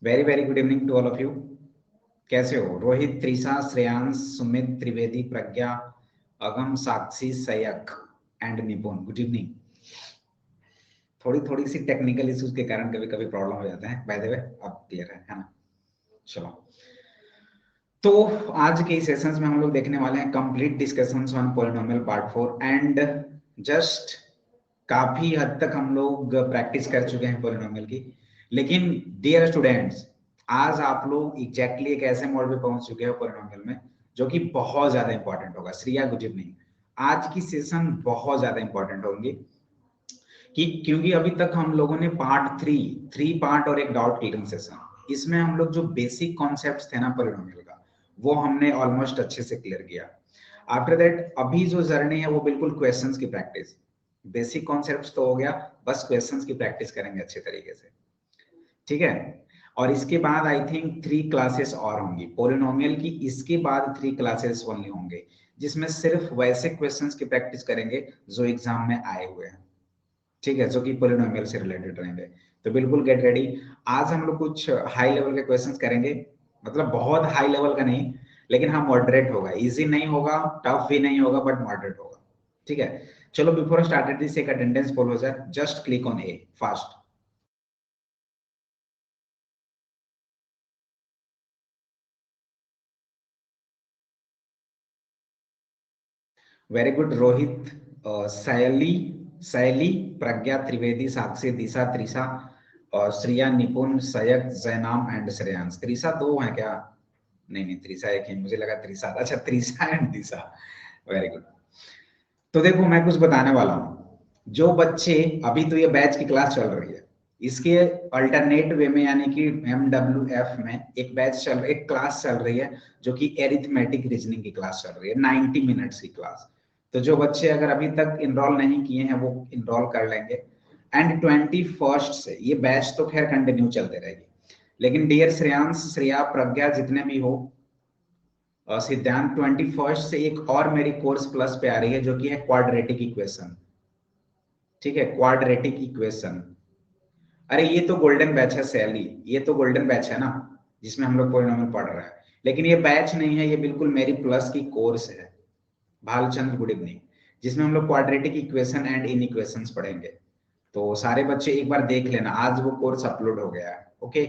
Very very good evening to all of you. कैसे हो? रोहित, त्रिशा, श्रेयांश, सुमित, त्रिवेदी, प्रज्ञा, अगम, साक्षी, सयक एंड निपुण, गुड इवनिंग। थोड़ी थोड़ी सी टेक्निकल इश्यूज के कारण कभी कभी प्रॉब्लम हो जाता है। बाय द वे अब क्लियर है ना? चलो, तो आज के सेशंस में हम लोग देखने वाले हैं complete discussions on polynomial part 4 and just काफी हद तक हम लोग प्रैक्टिस कर चुके हैं पॉलिनोमियल की। लेकिन डियर स्टूडेंट्स, आज आप लोग एग्जैक्टली एक ऐसे मोड पे पहुंच चुके हो पॉलिनोमियल में जो कि बहुत ज्यादा इंपॉर्टेंट होगा। Shriya, good evening. आज की सेशन बहुत ज्यादा इंपॉर्टेंट होंगी कि क्योंकि अभी तक हम लोगों ने पार्ट 3 पार्ट और एक डाउट क्लियरिंग सेशन, इसमें हम लोग जो बेसिक कॉन्सेप्ट्स थे ना पॉलिनोमियल का, वो हमने ऑलमोस्ट अच्छे से क्लियर किया। आफ्टर दैट अभी जो जर्नी है वो बिल्कुल क्वेश्चंस की प्रैक्टिस। बेसिक कॉन्सेप्ट्स तो हो गया, बस क्वेश्चंस की प्रैक्टिस करेंगे अच्छे तरीके से, ठीक है। और इसके बाद आई थिंक 3 क्लासेस और होंगी पॉलिनोमियल की। इसके बाद 3 क्लासेस ओनली होंगे जिसमें सिर्फ वैसे क्वेश्चंस की प्रैक्टिस करेंगे जो एग्जाम में आए हुए हैं, ठीक है, जो कि पॉलिनोमियल से रिलेटेड रहेंगे। तो बिल्कुल गेट रेडी। आज हम लोग कुछ हाई लेवल के क्वेश्चंस करेंगे, मतलब बहुत हाई लेवल का नहीं, लेकिन हाँ मॉडरेट होगा। इजी नहीं होगा, टफ भी नहीं होगा, बट मॉडरेट होगा, ठीक है। चलो, बिफोर स्टार्टेड दिस एक अटेंडेंस पोल हो जाए, just click on a fast. Very good Rohit, शैली, शैली, प्रज्ञा, त्रिवेदी, साक्षी, दिशा, त्रिशा और श्रिया, निपुण, सयक, जैनाम एंड श्रेयांश। त्रिशा 2 है क्या? नहीं नहीं, त्रिशा एक ही, मुझे लगा त्रिशा। अच्छा, Trisha and Disha, very good. तो देखो, मैं कुछ बताने वाला हूँ। जो बच्चे, अभी तो ये बैच की क्लास चल रही है, इसके अल्टरनेट वे में यानी कि MWF में एक बैच चल, एक क्लास चल रही है जो कि एरिथमेटिक रीजनिंग की क्लास चल रही है, 90 मिनट्स की क्लास। तो जो बच्चे अगर अभी तक इनरोल नहीं किए हैं वो इनरोल कर लेंगे। एंड 21 से ये बैच तो खैर कंटिन्यू चलते रहेगी, लेकिन डियर श्रेयांश, श्रेया, प्रज्ञा, जितने भी हो, सिद्धांत, 21 से एक और मेरी कोर्स प्लस पे आ रही है जो कि है क्वाड्रेटिक इक्वेशन, ठीक है, क्वाड्रेटिक इक्वेशन। अरे ये तो गोल्डन बैच है सैली, ये तो गोल्डन बैच है ना, जिसमें हम लोग पॉलिनोमियल पढ़ रहे हैं। लेकिन ये बैच नहीं है, ये बिल्कुल मेरी प्लस की कोर्स है, भालचंद्र, गुड इवनिंग, जिसमें हम लोग quadratic equation and in equations पढ़ेंगे। तो सारे बच्चे एक बार देख लेना, आज वो कोर्स अपलोड हो गया है। ओके,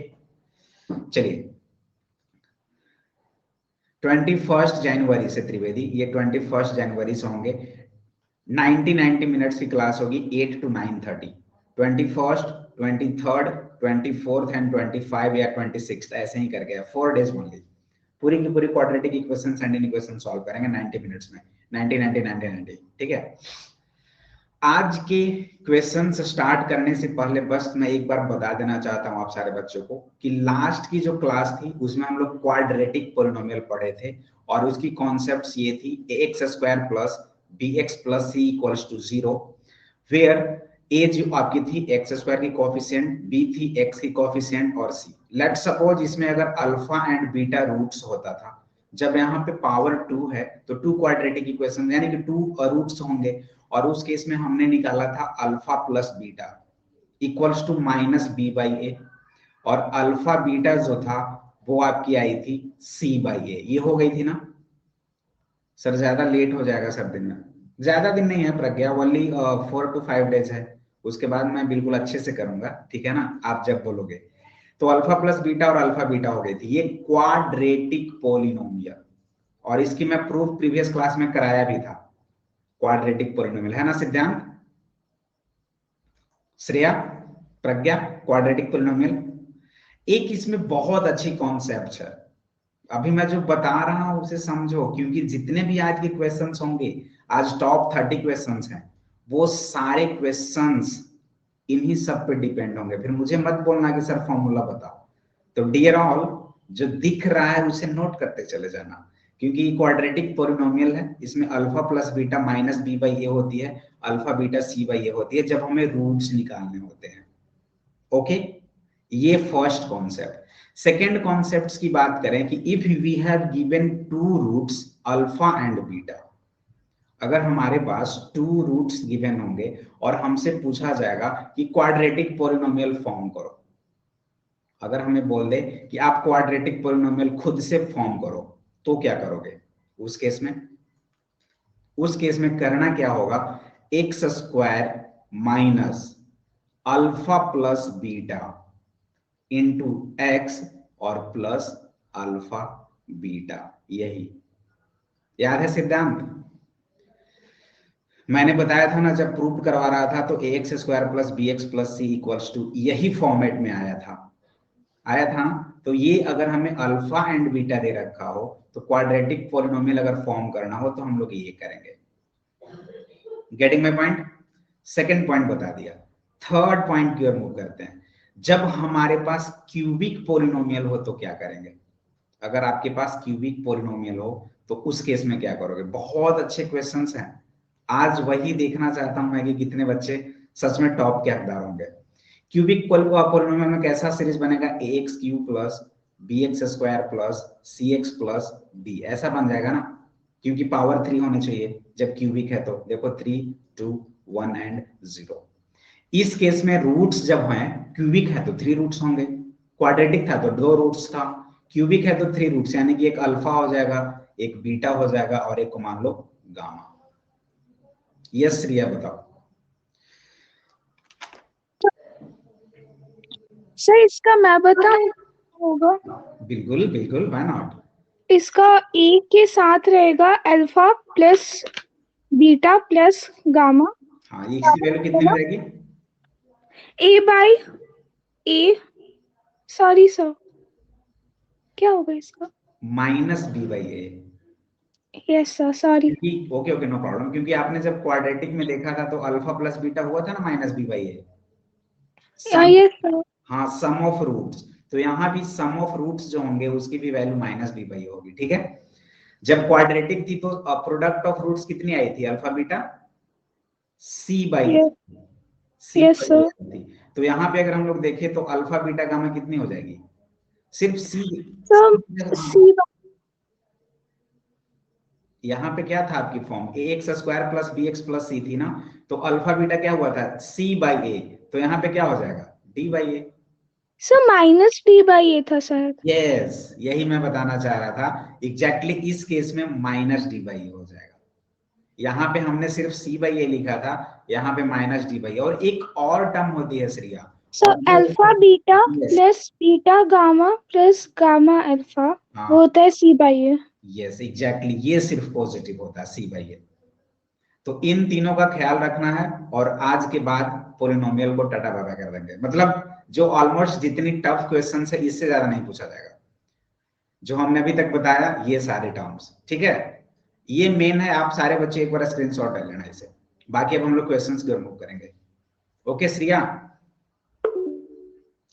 चलिए। 21 जनवरी से त्रिवेदी, ये 21 जनवरी से होंगे। 90 मिनट्स की क्लास होगी, 8 to 9:30। 21, 23, 24 एंड 25 या 26 ऐसे ही करके 4 डेज ओनली। पूरी की पूरी quadratic equation and equation solve करेंगे 90 मिनट्स में, 90 90 90 90, ठीक है। आज के क्वेश्चंस स्टार्ट करने से पहले बस मैं एक बार बता देना चाहता हूं आप सारे बच्चों को कि लास्ट की जो क्लास थी उसमें हम लोग क्वाड्रेटिक पॉलिनोमियल पढ़े थे और उसकी कॉन्सेप्ट्स ये थी ax² plus bx plus c equals to 0, where a जो आपकी थी x² की कोफिशिएंट, b थी x की कोफिशिएंट और c। लेट सपोज इसमें अगर अल्फा एंड बीटा रूट्स होता था, जब यहाँ पे पावर 2 है तो 2 क्वाड्रेटिक इक्वेशन यानी कि 2 रूट्स होंगे, और उस केस में हमने निकाला था alpha plus beta equals to minus b by a, और अल्फा बीटा जो था वो आपकी आई थी सी बाई ए। ये हो गई थी ना सर? ज्यादा लेट हो जाएगा सर, दिन में ज्यादा दिन नहीं है प्रज्ञा, ओनली 4 to 5 डेज है, उसके बाद मैं बिल्कुल अच्छे से करूंगा, ठीक है ना, आप जब बोलोगे। तो अल्फा प्लस बीटा और अल्फा बीटा हो गई थी, ये क्वाड्रेटिक पोलिनोमियल, और इसकी मैं प्रूफ प्रीवियस क्लास में कराया भी था। क्वाड्रेटिक पोलिनोमियल है ना सिद्धांत, श्रेया, प्रज्ञा, क्वाड्रेटिक पोलिनोमियल। एक इसमें बहुत अच्छी कॉन्सेप्ट है, अभी मैं जो बता रहा हूं उसे समझो, क्योंकि जितने भी आज के क्वेश्चंस होंगे, आज टॉप 30 क्वेश्चंस हैं, वो सारे क्वेश्चंस इन्हीं सब पे डिपेंड होंगे। फिर मुझे मत बोलना कि सर फॉर्मूला बताओ। तो डियर ऑल, जो दिख रहा है उसे नोट करते चले जाना, क्योंकि क्वाड्रेटिक पॉलिनोमियल है, इसमें alpha plus beta minus b by a होती है, alpha beta c by a होती है जब हमें रूट्स निकालने होते हैं। ओके, ये फर्स्ट कॉन्सेप्ट। सेकेंड कॉन्सेप्ट की बात करें कि if we have given 2 roots alpha and beta, अगर हमारे पास 2 रूट्स गिवन होंगे और हमसे पूछा जाएगा कि क्वाड्रेटिक पॉलिनोमियल फॉर्म करो, अगर हमें बोल दे कि आप क्वाड्रेटिक पॉलिनोमियल खुद से फॉर्म करो, तो क्या करोगे उस केस में? उस केस में करना क्या होगा, x square minus alpha plus beta into x और प्लस अल्फा बीटा। यही याद है सिद्धांत? मैंने बताया था ना जब प्रूफ करवा रहा था, तो a x square plus b x plus c equals to यही फॉर्मेट में आया था ना। तो ये अगर हमें अल्फा एंड बीटा दे रखा हो, तो क्वाड्रेटिक पॉलिनोमियल अगर फॉर्म करना हो तो हम लोग ये करेंगे। Getting my point? Second point बता दिया। थर्ड पॉइंट की ओर मूव करते हैं। जब हमारे पास क्यूबिक पॉलिनोमियल हो तो क्या करेंगे? अगर आपके पास क्यूबिक पॉलिनोमियल हो तो उस केस में क्या करोगे? बहुत अच्छे क्वेश्चंस हैं, आज वही देखना चाहता हूं मैं कि कितने बच्चे सच में टॉप के हकदार होंगे। क्यूबिक पॉलिनोमियल में कैसा सीरीज बनेगा? ax cube plus bx square plus cx plus d, ऐसा बन जाएगा ना, क्योंकि पावर 3 होने चाहिए जब क्यूबिक है। तो देखो 3 2 1 एंड 0। इस केस में रूट्स जब हैं, क्यूबिक है तो 3 रूट्स होंगे, क्वाड्रेटिक था तो 2 रूट्स था, क्यूबिक है तो 3 रूट्स, यानी कि एक अल्फा हो जाएगा, एक बीटा हो जाएगा और एक को मान लो गामा। यस रिया बताओ। सर इसका मैं बताऊं होगा? बिल्कुल बिल्कुल, व्हाई नॉट। इसका ए के साथ रहेगा alpha plus beta plus gamma. हाँ, ये इसकी वैल्यू कितनी हो जाएगी? A by a, sorry sir, क्या होगा इसका? Minus b by a. Yes sir, sorry. क्योंकि ओके ओके नो प्रॉब्लम, क्योंकि आपने जब क्वाड्रेटिक में देखा था तो अल्फा प्लस बीटा हुआ था ना minus b by a, sum. Yes sir. हाँ, सम ऑफ रूट्स। तो यहाँ भी सम ऑफ रूट्स जो होंगे उसकी भी वैल्यू माइनस बी बाई होगी, ठीक है। जब क्वाड्रेटिक थी तो प्रोडक्ट ऑफ रूट्स कितनी आई थी? Alpha beta c by yes sir. थी। तो यहाँ पे अगर हम लोग देखें तो अल्फा बीटा गामा कितनी हो जाएगी? सिर्फ सी। सर सी। यहाँ पे क्या था आपकी form? A x square plus b x plus c थी ना, तो अल्फा बीटा क्या हुआ था? C by a. तो यहाँ पे क्या हो जाएगा? D by a. Sir minus b by a था सर। यस, यही मैं बताना चाह रहा था, एग्जैक्टली इस केस में माइनस डी बाई ए हो जाएगा। यहाँ पे हमने सिर्फ सी बाई ए लिखा था, यहाँ पे माइनस डी बाई ए। और एक और टर्म होती है Shriya, sir alpha beta plus beta gamma plus gamma alpha, वो होता है सी बाई ए। यस एग्जैक्टली, ये सिर्फ पॉजिटिव होता है सी बाई ए। तो इन तीनों का ख्याल रखना है, और आज के बाद पॉलिनोमियल को टाटा बाबा कर देंगे। मतलब जो ऑलमोस्ट जितनी टफ क्वेश्चन है इससे ज्यादा नहीं पूछा जाएगा जो हमने अभी तक बताया, ये सारे टर्म्स, ठीक है। ये मेन है, आप सारे बच्चे एक बार स्क्रीनशॉट ले लेना इसे। बाकी अब हम लोग क्वेश्चंस की ओर मूव करेंगे। ओके श्रिया,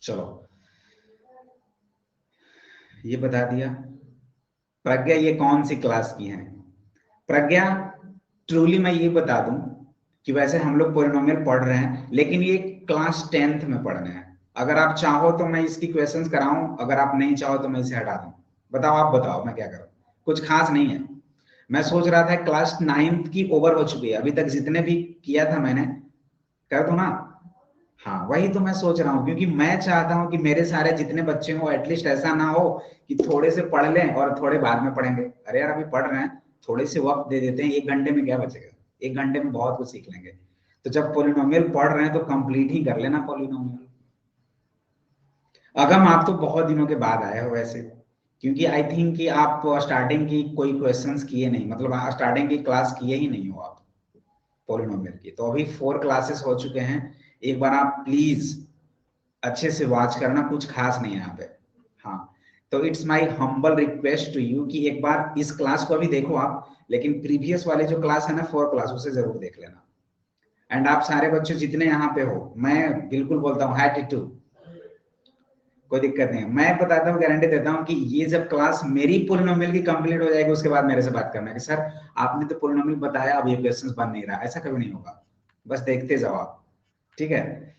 चलो ये बता दिया। प्रज्ञा ये कौन सी क्लास की है? प्रज्ञा ट्रूली मैं ये बता दूं कि वैसे हम लोग पॉलिनोमियल पढ़ रहे हैं, लेकिन ये क्लास 10th में पढ़ने हैं। अगर आप चाहो तो मैं इसकी क्वेश्चंस कराऊं, अगर आप नहीं चाहो तो मैं इसे हटा दूं। बताओ, आप बताओ मैं क्या करूं? कुछ खास नहीं है। मैं सोच रहा था क्लास 9th की ओवर हो चुकी है, अभी तक जितने भी किया था मैंने, कर दो ना। हाँ वही तो मैं सोच रहा हूँ, क्योंकि मैं चाहता हूँ कि मेरे सारे जितने बच्चे हो एटलीस्ट ऐसा ना हो कि थोड़े से पढ़ लें और थोड़े बाद में पढ़ेंगे। अरे यार अभी पढ़ रहे हैं, थोड़े से वक्त दे देते हैं, 1 घंटे में क्या बचेगा? 1 घंटे में बहुत कुछ सीख लेंगे। तो जब पॉलिनोमियल पढ़ रहे हैं तो कंप्लीट ही कर लेना पॉलिनोमियल। अगम आप तो बहुत दिनों के बाद आए हो वैसे, क्योंकि आई थिंक कि आप स्टार्टिंग की कोई क्वेश्चंस किए नहीं, मतलब स्टार्टिंग की क्लास किए ही नहीं हो आप पॉलिनोमियल की। तो अभी 4 क्लासेस हो चुके हैं, एक बार आप प्लीज अच्छे से वॉच करना, कुछ खास नहीं है यहाँ पे। हाँ, तो it's my humble request to you कि एक बार इस क्लास को अभी देखो आप, लेकिन प्रीवियस वाले जो क्लास है ना 4 क्लास, उसे जरूर देख लेना। एंड आप सारे बच्चे जितने यहाँ पे हो, मैं बिल्कुल बोलता हूँ हैट्री टू, कोई दिक्कत नहीं है। मैं बताता हूँ, गारंटी देता हूँ कि ये जब क्लास मेरी पॉलिनोमियल की कंप्लीट हो जाएगी, उसके बाद मेरे से बात करना कि सर आपने तो पॉलिनोमियल बताया, अब ये क्वेश्चंस बन नहीं रहा। ऐसा कभी नहीं होगा, बस देखते जाओ आप, ठीक है।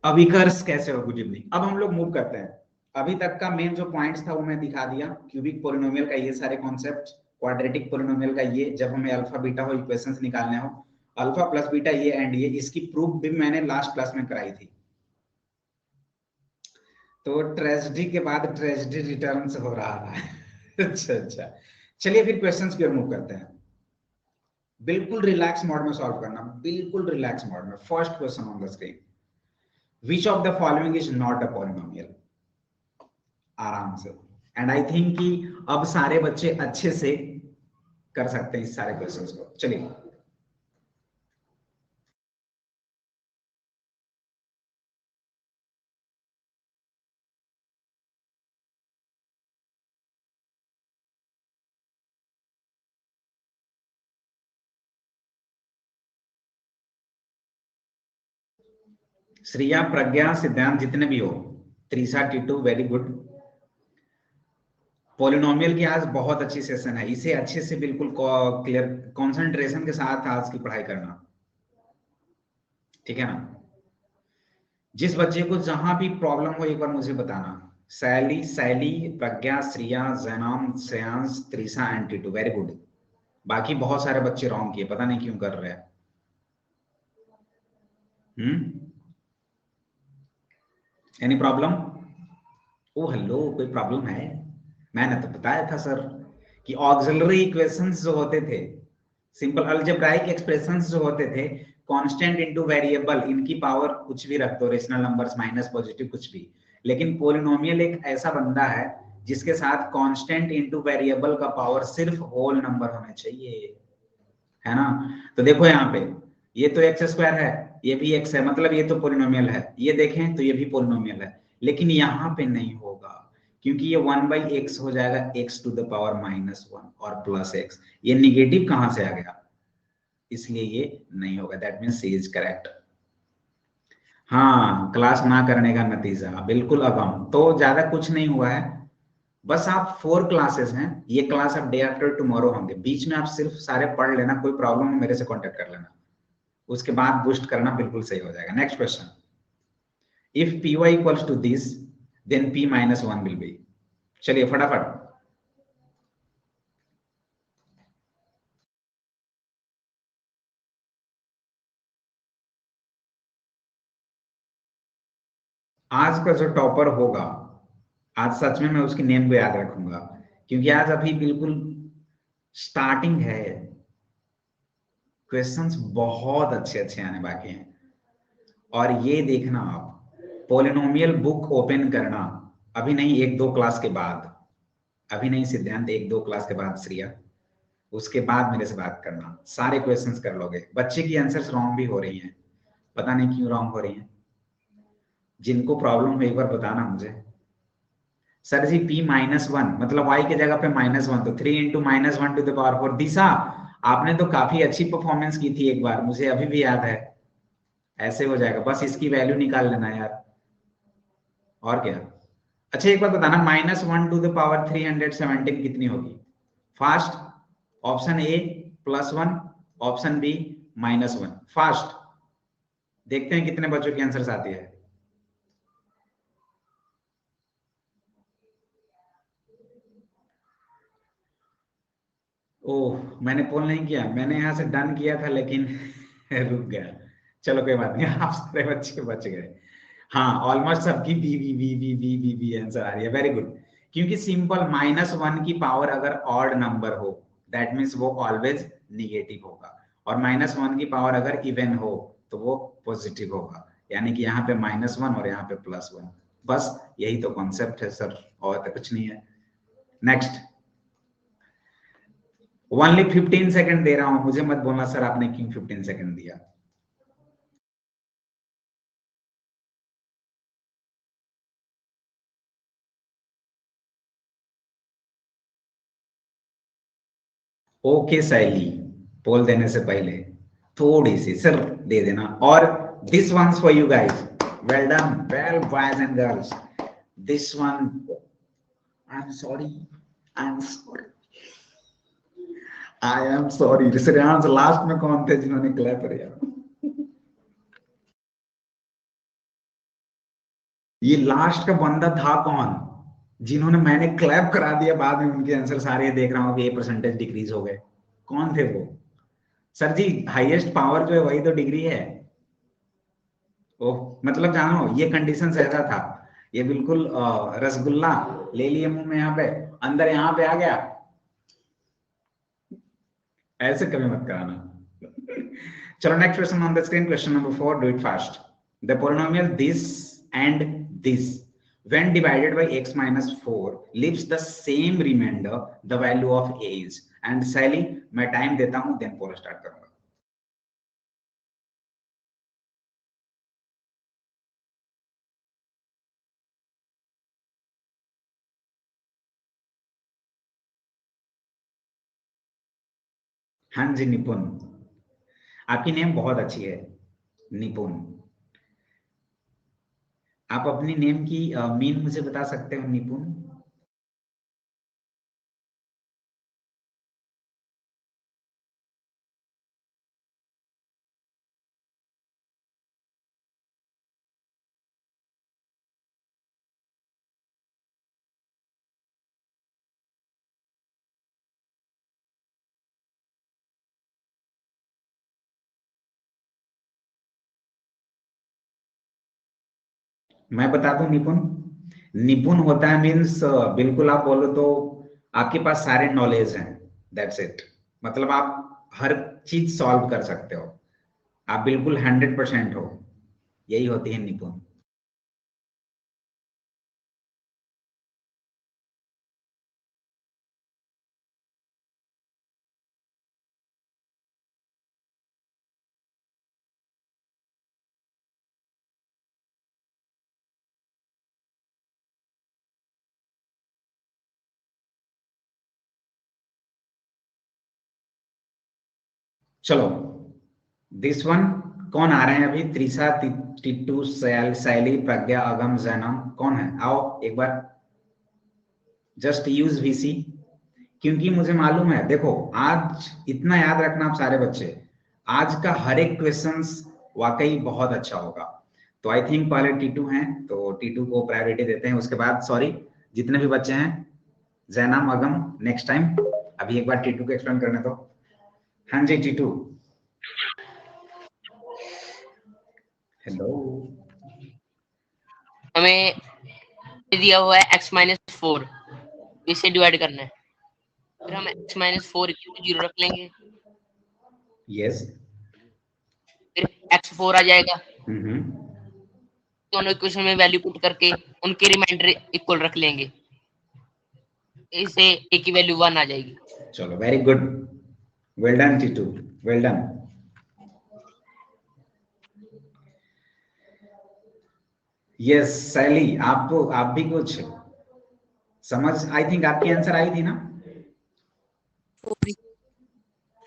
अभिकर्ष कैसे हो? Good evening. अब हम लोग मूव करते हैं। अभी तक का मेन जो पॉइंट्स था वो मैं दिखा दिया। क्यूबिक पॉलिनोमियल का ये सारे कॉन्सेप्ट, क्वाड्रेटिक पॉलिनोमियल का ये, जब हमें अल्फा बीटा हो इक्वेशंस निकालने हो, अल्फा प्लस बीटा ये एंड ये, इसकी प्रूफ भी मैंने लास्ट क्लास में कराई थी। तो ट्रेजेडी के बाद ट्रेजेडी रिटर्न्स हो रहा है। अच्छा, चलिए फिर क्वेश्चंस की ओर मूव करते हैं। बिल्कुल रिलैक्स मोड में सॉल्व करना, बिल्कुल रिलैक्स मोड में। First question on the screen, which of the following is not a polynomial? आराम से। एंड आई थिंक कि अब सारे बच्चे अच्छे से कर सकते हैं इस सारे क्वेश्चंस को। चलिए, श्रिया, प्रज्ञा, सिद्धांत, जितने भी हो, Trisha, Titu, very good. Polynomial की आज बहुत अच्छी सेशन है, इसे अच्छे से बिल्कुल क्लियर कंसंट्रेशन के साथ आज की पढ़ाई करना, ठीक है ना? जिस बच्चे को जहां भी प्रॉब्लम हो एक बार मुझे बताना। Shaili, Pragya, Shriya, Jainam, Shreyansh, Trisha and Titu, very good. बाकी बहुत सारे बच्चे रॉन्ग किए, पता नहीं क्यों कर रहे हैं। Any problem? ओ हेलो, कोई प्रॉब्लम है? मैंने तो बताया था सर कि ऑक्सिलरी इक्वेशंस जो होते थे, सिंपल अलजेब्राइक एक्सप्रेशंस जो होते थे, कांस्टेंट इनटू वेरिएबल, इनकी पावर कुछ भी रख दो, रेशनल नंबर्स, माइनस, पॉजिटिव, कुछ भी। लेकिन पॉलिनोमियल एक ऐसा बंदा है जिसके साथ कांस्टेंट इनटू वेरिएबल का पावर सिर्फ होल नंबर होने चाहिए, है ना? तो देखो यहाँ पे ये तो एक्स स्क्वायर है, ये भी एक्स है, मतलब ये तो पॉलिनोमियल है। ये देखें तो ये भी पॉलिनोमियल है, लेकिन यहाँ पे नहीं होगा क्योंकि ये 1/x हो जाएगा x टू द पावर -1 और प्लस x। ये निगेटिव कहां से आ गया, इसलिए ये नहीं होगा। That means c is correct. हाँ, क्लास ना करने का नतीजा बिल्कुल अगम। तो ज्यादा कुछ नहीं हुआ है, बस आप 4 क्लासेस हैं, ये क्लास अब डे आफ्टर टुमारो होंगे, बीच में आप सिर्फ सारे पढ़ लेना, कोई प्रॉब्लम हो मेरे से कांटेक्ट कर लेना, उसके बाद बूस्ट करना बिल्कुल सही हो जाएगा। Next question, if py equals to this then p - 1 will be. चलिए फटाफट, आज का जो टॉपर होगा, आज सच में मैं उसकी नेम को याद रखूंगा, क्योंकि आज अभी बिल्कुल स्टार्टिंग है, क्वेश्चंस बहुत अच्छे अच्छे आने बाकी हैं। और ये देखना, आप पॉलिनोमियल बुक ओपन करना, अभी नहीं 1-2 क्लास के बाद, अभी नहीं सिद्धांत, 1-2 क्लास के बाद श्रिया, उसके बाद मेरे से बात करना, सारे क्वेश्चंस कर लोगे। बच्चे की आंसर्स रॉन्ग भी हो रही हैं, पता नहीं क्यों रॉन्ग हो रही हैं, जिनको प्रॉब्लम है एक बार बताना मुझे। सर जी p -1 मतलब y की जगह पे -1, तो 3 × -1 टू द पावर 4। दिशा, आपने तो काफी अच्छी परफॉर्मेंस की थी एक बार, मुझे अभी भी याद है। ऐसे हो जाएगा, बस इसकी वैल्यू निकाल लेना यार, और क्या। अच्छा एक बात बताना, -1 टू द पावर 317 कितनी होगी? Fast, option a +1, option b -1। Fast, देखते हैं कितने बच्चों की आंसर आती है। ओह, मैंने पोल नहीं किया, मैंने यहां से डन किया था लेकिन रुक गया। चलो कोई बात नहीं, आप सारे बच्चे बच गए। हाँ, ऑलमोस्ट सबकी b b b b b b b answer आ रही है, वेरी गुड। क्योंकि सिंपल -1 की पावर अगर ऑड नंबर हो, दैट मीन्स वो ऑलवेज निगेटिव होगा, और -1 की पावर अगर इवन हो तो वो पॉजिटिव होगा, यानी कि यहाँ पे -1 और यहाँ पे +1। बस यही तो कॉन्सेप्ट है सर, और तो कुछ नहीं है। नेक्स्ट, ओनली 15 सेकंड दे रहा हूं, मुझे मत बोलना सर आपने क्यों 15 सेकंड दिया। ओके शैली, पोल देने से पहले थोड़ी सी सर दे देना। और this ones for you guys, well done, well boys and girls. This one, I am sorry, I am sorry, I am sorry. Shreyansh last में कौन थे जिन्होंने क्लैप किया? ये लास्ट का बंदा था कौन जिन्होंने, मैंने क्लैप करा दिया, बाद में उनके आंसर सारे देख रहा हूँ कि ये परसेंटेज डिक्रीज हो गए। कौन थे वो? सर जी, हाईएस्ट पावर जो है वही तो डिग्री है। ओह, मतलब जानो ये कंडीशन ऐसा था, ये बिल्कुल रसगुल्ला ले लिए मुंह में, यहाँ पे अंदर यहाँ पे आ गया, ऐसे कभी मत कराना। चलो next question on the screen, question number 4, do it fast. The polynomial this and this when divided by x minus 4 leaves the same remainder, the value of a is। and Sally, मैं time देता हूं, then पोल start करूंगा। हाँ जी निपुण, आपकी name बहुत अच्छी है निपुण। आप अपनी नेम की मीन मुझे बता सकते हो निपुण? मैं बता दूं निपुण, निपुण होता है मीन्स बिल्कुल आप बोलो तो आपके पास सारे नॉलेज हैं, दैट्स इट। मतलब आप हर चीज सॉल्व कर सकते हो, आप बिल्कुल 100% हो, यही होती है निपुण। चलो दिस वन, कौन आ रहे हैं अभी? त्रिशा, टिट्टू, शैली, प्रज्ञा, अगम, जैनम, कौन है? आओ एक बार, जस्ट यूज वीसी, क्योंकि मुझे मालूम है, देखो आज इतना याद रखना आप सारे बच्चे, आज का हर एक क्वेश्चंस वाकई बहुत अच्छा होगा। तो आई थिंक पहले टीटू हैं, तो टीटू को प्रायोरिटी देते हैं, उसके बाद सॉरी जितने भी बच्चे हैं, जैनम, अगम नेक्स्ट टाइम। अभी एक बार टीटू को एक्सप्लेन करने दो। हाँ जी टीटू, हेलो। हमें दिया हुआ है x माइनस 4, इसे डिवाइड करना है, फिर हम x माइनस 4 0 रख लेंगे, यस, फिर x4 आ जाएगा। दोनों इक्वेशन में वैल्यू पुट करके उनके रिमाइंडर इक्वल रख लेंगे, इससे a की वैल्यू 1 आ जाएगी। चलो very good, well done Titu, well done. Yes Sally, आप भी कुछ समझ, आई थिंक आपकी आंसर आई थी ना?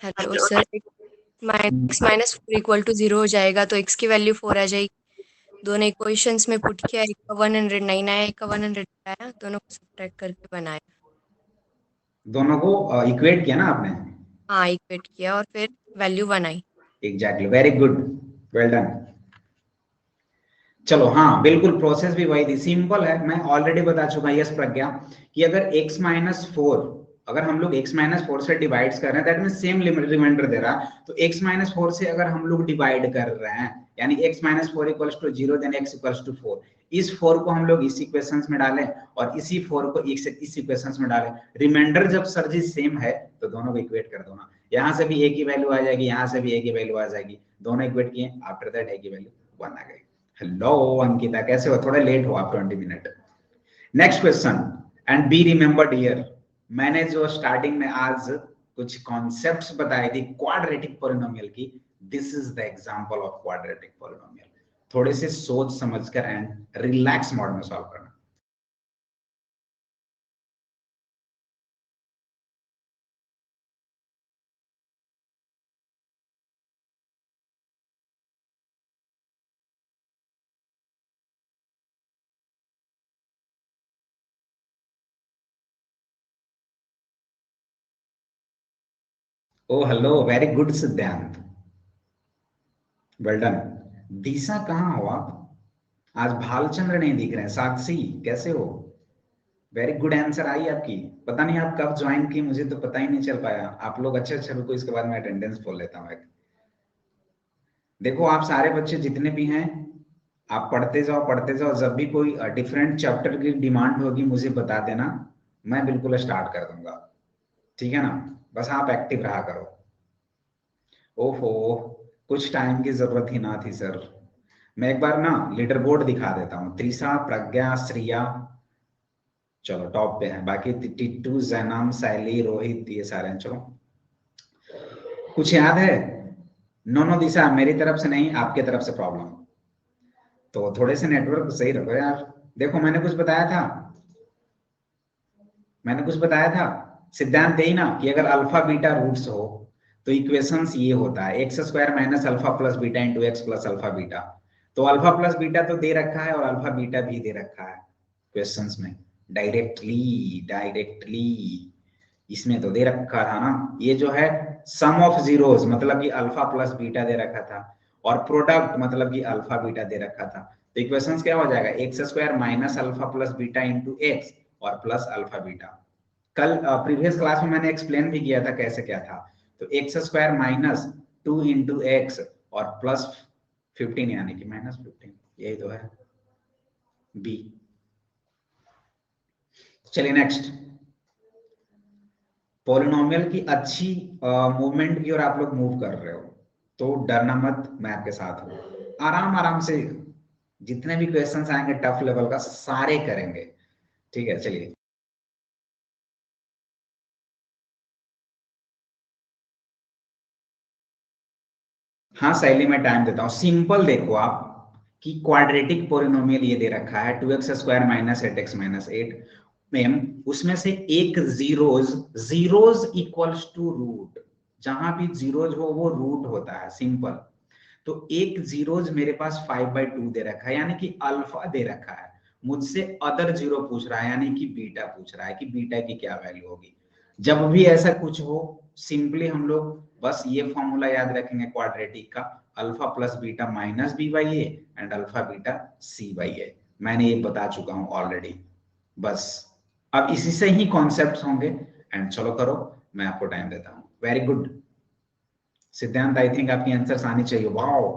Hello sir, x minus 4 equal to 0 हो जाएगा, तो x की वैल्यू 4 आ जाएगी। दोनों इक्वेशंस में पुट किया, एक का 109 आया, एक का 100 आया, दोनों को सब्ट्रैक्ट करके बनाया। दोनों को इक्वेट किया ना आपने? हाँ, इक्वेट किया और फिर वैल्यू 1 आई। Exactly, very good, well done. चलो हाँ बिल्कुल, प्रोसेस भी वही थी, सिंपल है, मैं ऑलरेडी बता चुका यस प्रज्ञा, कि अगर x माइनस 4, अगर हम लोग x माइनस 4 से डिवाइड कर रहे हैं, दैट मीन सेम रिमाइंडर दे रहा है, तो x माइनस 4 से अगर हम लोग डिवाइड कर रहे हैं, यानी x minus 4 equals to 0, then x equals to 4, इस 4 को हम लोग इस इक्वेशंस में डालें और इसी 4 को इस इक्वेशंस में डालें, रिमाइंडर जब सर जी सेम है तो दोनों को इक्वेट कर दो ना, यहाँ से भी a की वैल्यू आ जाएगी, यहाँ से भी a की वैल्यू आ जाएगी, दोनों इक्वेट किए, आफ्टर दैट a की वैल्यू 1 आ गई। हेलो अंकिता, कैसे हो? थोड़ा लेट हो आप 20 minute. Next question, and be remembered here, मैंने जो स्टार्टिंग में आज कुछ कॉन्सेप्ट्स बताई थी क्वाड्रेटिक पॉलिनोमियल की, this is the example of quadratic polynomial. थोड़े से सोच समझकर एंड रिलैक्स मोड में सॉल्व करना। ओ हेलो, वेरी गुड सिद्धांत, वेल डन। दिशा कहाँ हो आप? आज भालचंद्र नहीं दिख रहे हैं। साक्षी कैसे हो? वेरी गुड आंसर आई आपकी। पता नहीं आप कब ज्वाइन की, मुझे तो पता ही नहीं चल पाया। आप लोग अच्छे अच्छे रुको, इसके बाद मैं अटेंडेंस बोल लेता हूँ। देखो आप सारे बच्चे जितने भी हैं आप पढ़ते जाओ, जब भी कोई डिफरेंट चैप्टर की डिमांड होगी मुझे बता देना, मैं बिल्कुल स्टार्ट कर दूंगा, ठीक है ना। बस आप एक्टिव रहा करो। ओहो, कुछ टाइम की जरूरत ही ना थी सर। मैं एक बार ना लीडर बोर्ड दिखा देता हूँ। त्रिशा, प्रज्ञा, श्रिया चलो टॉप पे है, बाकी टिट्टू, जैनम, शैली, रोहित ये सारे हैं। चलो कुछ याद है? नो दिशा, मेरी तरफ से नहीं, आपके तरफ से प्रॉब्लम। तो थोड़े से नेटवर्क सही रखो यार। देखो मैंने कुछ बताया था, सिद्धांत यही ना कि अगर अल्फा बीटा रूट्स हो तो इक्वेशंस ये होता है x square minus alpha plus beta into x plus alpha beta. तो अल्फा प्लस बीटा तो दे रखा है और अल्फा बीटा भी दे रखा है क्वेश्चंस में, डायरेक्टली इसमें तो दे रखा था ना। ये जो है सम ऑफ जीरोस मतलब कि अल्फा प्लस बीटा दे रखा था, और प्रोडक्ट मतलब कि अल्फा बीटा दे रखा था। तो इक्वेशंस क्या हो जाएगा, x square minus alpha plus beta into x और प्लस अल्फा बीटा। कल प्रीवियस क्लास में मैंने एक्सप्लेन भी किया था कैसे क्या था। तो x square minus 2 into x और प्लस 15 यानी कि माइनस 15, यही तो है बी। चलिए नेक्स्ट, पॉलिनोमियल की अच्छी मूवमेंट की ओर आप लोग मूव कर रहे हो तो डरना मत, मैं आपके साथ हूं। आराम से जितने भी क्वेश्चंस आएंगे टफ लेवल का सारे करेंगे, ठीक है। चलिए हाँ शैली, मैं टाइम देता हूँ। सिंपल देखो आप कि क्वाड्रेटिक पोलिनोमियल ये दे रखा है 2x square minus 8x minus 8 में, उसमें से एक जीरोज इक्वल्स टू रूट, जहां भी जीरोज हो वो रूट होता है, सिंपल। तो एक जीरोज मेरे पास 5/2 दे रखा है, यानी कि अल्फा दे रखा है। मुझसे अदर जीरो पूछ रहा है, यानी कि बीटा पूछ रहा है कि बीटा की क्या वैल्यू होगी। जब भी ऐसा कुछ हो सिंपली हम लोग बस ये फॉर्मूला याद रखेंगे क्वाड्रेटिक का, alpha plus beta minus b by a and alpha beta c by a. मैंने ये बता चुका हूं ऑलरेडी, बस अब इसी से ही कॉन्सेप्ट्स होंगे। एंड चलो करो, मैं आपको टाइम देता हूं। वेरी गुड सिद्धांत, आई थिंक आपकी आंसर्स आनी चाहिए। Wow,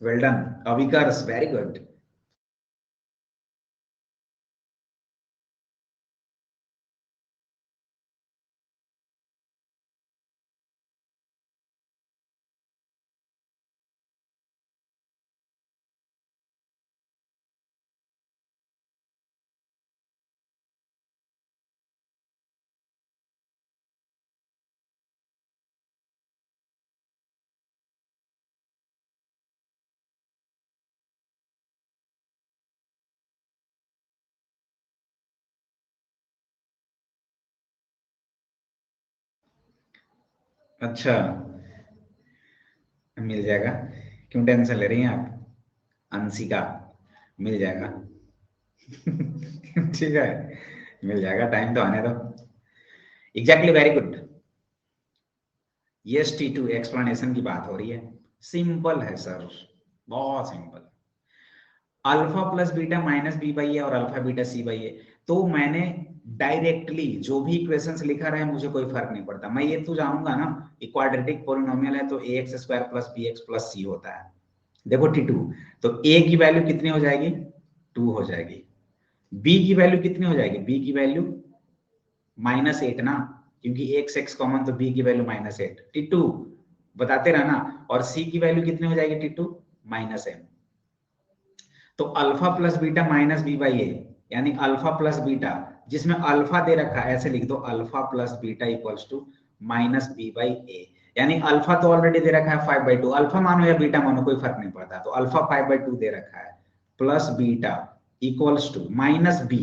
well done. Avikars, very good. अच्छा, मिल जाएगा, क्यों टेंशन ले रही हैं आप अंशिका, मिल जाएगा। ठीक है, मिल जाएगा, टाइम तो आने दो। Exactly, very good. Yes T2, explanation की बात हो रही है। सिंपल है सर, बहुत simple. Alpha plus beta minus b by a और alpha beta c by a. तो मैंने डायरेक्टली जो भी इक्वेशंस लिखा रहे मुझे कोई फर्क नहीं पड़ता, मैं ये तो जानूंगा ना कि क्वाड्रेटिक पोलिनोमियल है तो ax square plus bx plus c होता है। देखो T2, तो a की वैल्यू कितनी हो जाएगी, 2 हो जाएगी। b की वैल्यू कितनी हो जाएगी, b की वैल्यू -8 ना, क्योंकि x कॉमन, तो b की वैल्यू -8। T2 बताते रहना। और c की वैल्यू कितनी हो जाएगी T2, -m। तो alpha plus beta minus b by a, यानी अल्फा प्लस बीटा, जिसमें अल्फा दे रखा है ऐसे लिख दो, alpha plus beta equals to minus b by a. यानी अल्फा तो ऑलरेडी दे रखा है 5/2, अल्फा मानो या बीटा मानो कोई फर्क नहीं पड़ता। तो अल्फा 5/2 दे रखा है plus beta equals to minus b.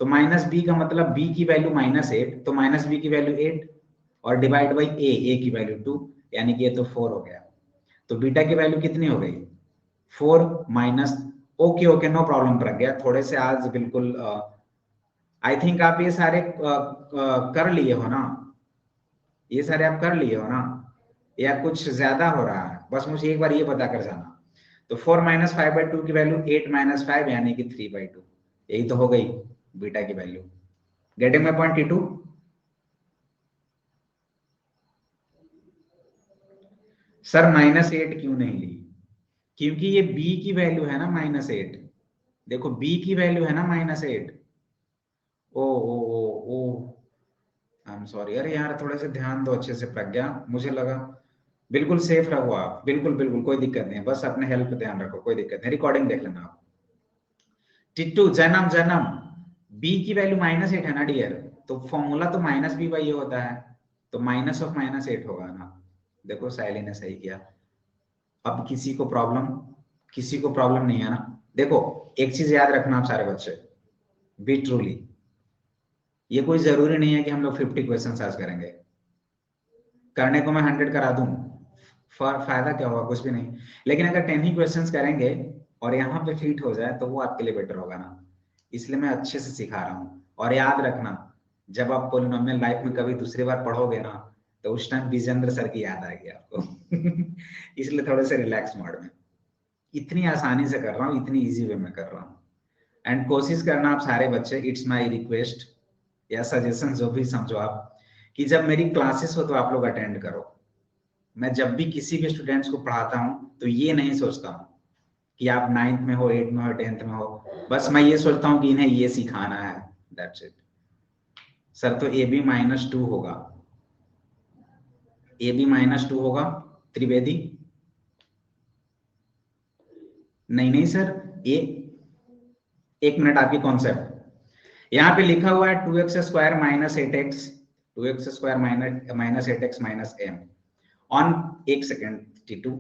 तो माइनस बी का मतलब बी की वैल्यू -8, तो माइनस बी की वैल्यू 8 और डिवाइड बाई ए की वैल्यू 2, यानी कि ये तो 4 हो गया। तो बीटा की वैल्यू कितनी हो गई, 4 माइनस, ओके नो प्रॉब्लम। प्रज्ञा थोड़े से आज बिल्कुल आई थिंक आप ये सारे कर लिए हो ना, ये सारे आप कर लिए हो ना, या कुछ ज्यादा हो रहा है, बस मुझे एक बार ये बता कर जाना। तो 4 माइनस 5/2 की वैल्यू 8 माइनस 5 यानी कि 3/2, यही तो हो गई बीटा की value. Getting my point T2? Sir -8 क्यों नहीं ली, क्योंकि ये b की वैल्यू है ना -8, देखो b की वैल्यू है ना -8। ओ ओ ओ ओ आई एम सॉरी, अरे यार थोड़े से ध्यान दो अच्छे से प्रज्ञा, मुझे लगा। बिल्कुल सेफ रहो आप, बिल्कुल बिल्कुल कोई दिक्कत नहीं है, बस अपने हेल्थ पे ध्यान रखो, कोई दिक्कत नहीं, रिकॉर्डिंग देख लेना आप। टिट्टू जन्म जन्म b की वैल्यू -8 है ना डियर, तो फॉर्मूला तो -b/a होता है, तो माइनस ऑफ -8 होगा ना। देखो सायली ने सही किया। अब किसी को प्रॉब्लम नहीं है ना। देखो एक चीज याद रखना आप सारे बच्चे, बी ट्रूली, ये कोई जरूरी नहीं है कि हम लोग 50 क्वेश्चन आज करेंगे। करने को मैं 100 करा दूं, फायदा क्या होगा, कुछ भी नहीं। लेकिन अगर 10 ही क्वेश्चंस करेंगे और यहाँ पे फिट हो जाए तो वो आपके लिए बेटर होगा ना, इसलिए मैं अच्छे से सिखा रहा हूँ। और याद रखना, जब आप पॉलिनोमियल लाइफ में कभी दूसरी बार पढ़ोगे ना, तो उस टाइम विजेंद्र सर की याद आएगी आपको इसलिए थोड़े से रिलैक्स मोड में, इतनी आसानी से कर रहा हूँ, इतनी इजी वे में कर रहा हूँ। एंड कोशिश करना आप सारे बच्चे, इट्स माय रिक्वेस्ट या सजेशन, जो भी समझो आप, कि जब मेरी क्लासेस हो तो आप लोग अटेंड करो। मैं जब भी किसी भी स्टूडेंट्स को पढ़ाता हूँ तो ये नहीं सोचता हूँ कि आप 9th में हो, 8th में हो, 10th में हो, बस मैं ये सोचता हूँ कि इन्हें ये सिखाना है, दैट्स इट। सर तो AB -2 होगा, AB -2 होगा त्रिवेदी? नहीं सर, ये एक मिनट, आपकी कॉन्सेप्ट यहाँ पे लिखा हुआ है 2x² - 8x, 2x² - 8x - m on, एक सेकेंड टीटू,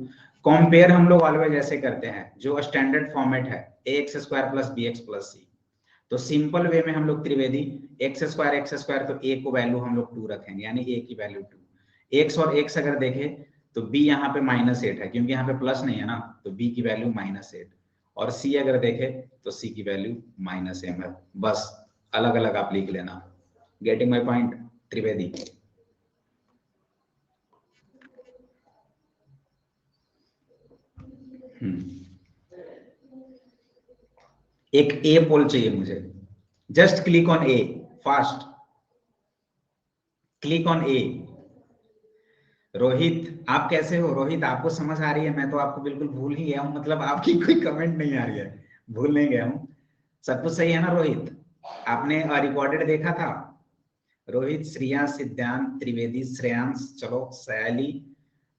कंपेयर हम लोग ऑलवेज ऐसे करते हैं, जो स्टैंडर्ड फॉर्मेट है ax² + bx + c। तो सिंपल वे में हम लोग त्रिवेदी x² तो a को वैल्यू हम लोग 2 रखेंगे, यानी a की वैल्यू 2। x और x अगर देखें तो b यहाँ पे -8 है, क्योंकि यहाँ पे प्लस नहीं है ना, तो b की वैल्यू -8, और c अगर देखें तो c की वैल्यू -m है। बस अलग अलग आप लिख लेना। Getting my point Trivedi? एक ए पोल चाहिए मुझे, just click on a, fast click on a. Rohit आप कैसे हो? रोहित आपको समझ आ रही है? मैं तो आपको बिल्कुल भूल ही गया हूं, मतलब आपकी कोई कमेंट नहीं आ रही है, भूल नहीं गया हूं, सब कुछ सही है ना रोहित? आपने रिकॉर्डेड देखा था? रोहित, श्रिया, सिद्धांत, त्रिवेदी, श्रेयांश, चलो सयाली,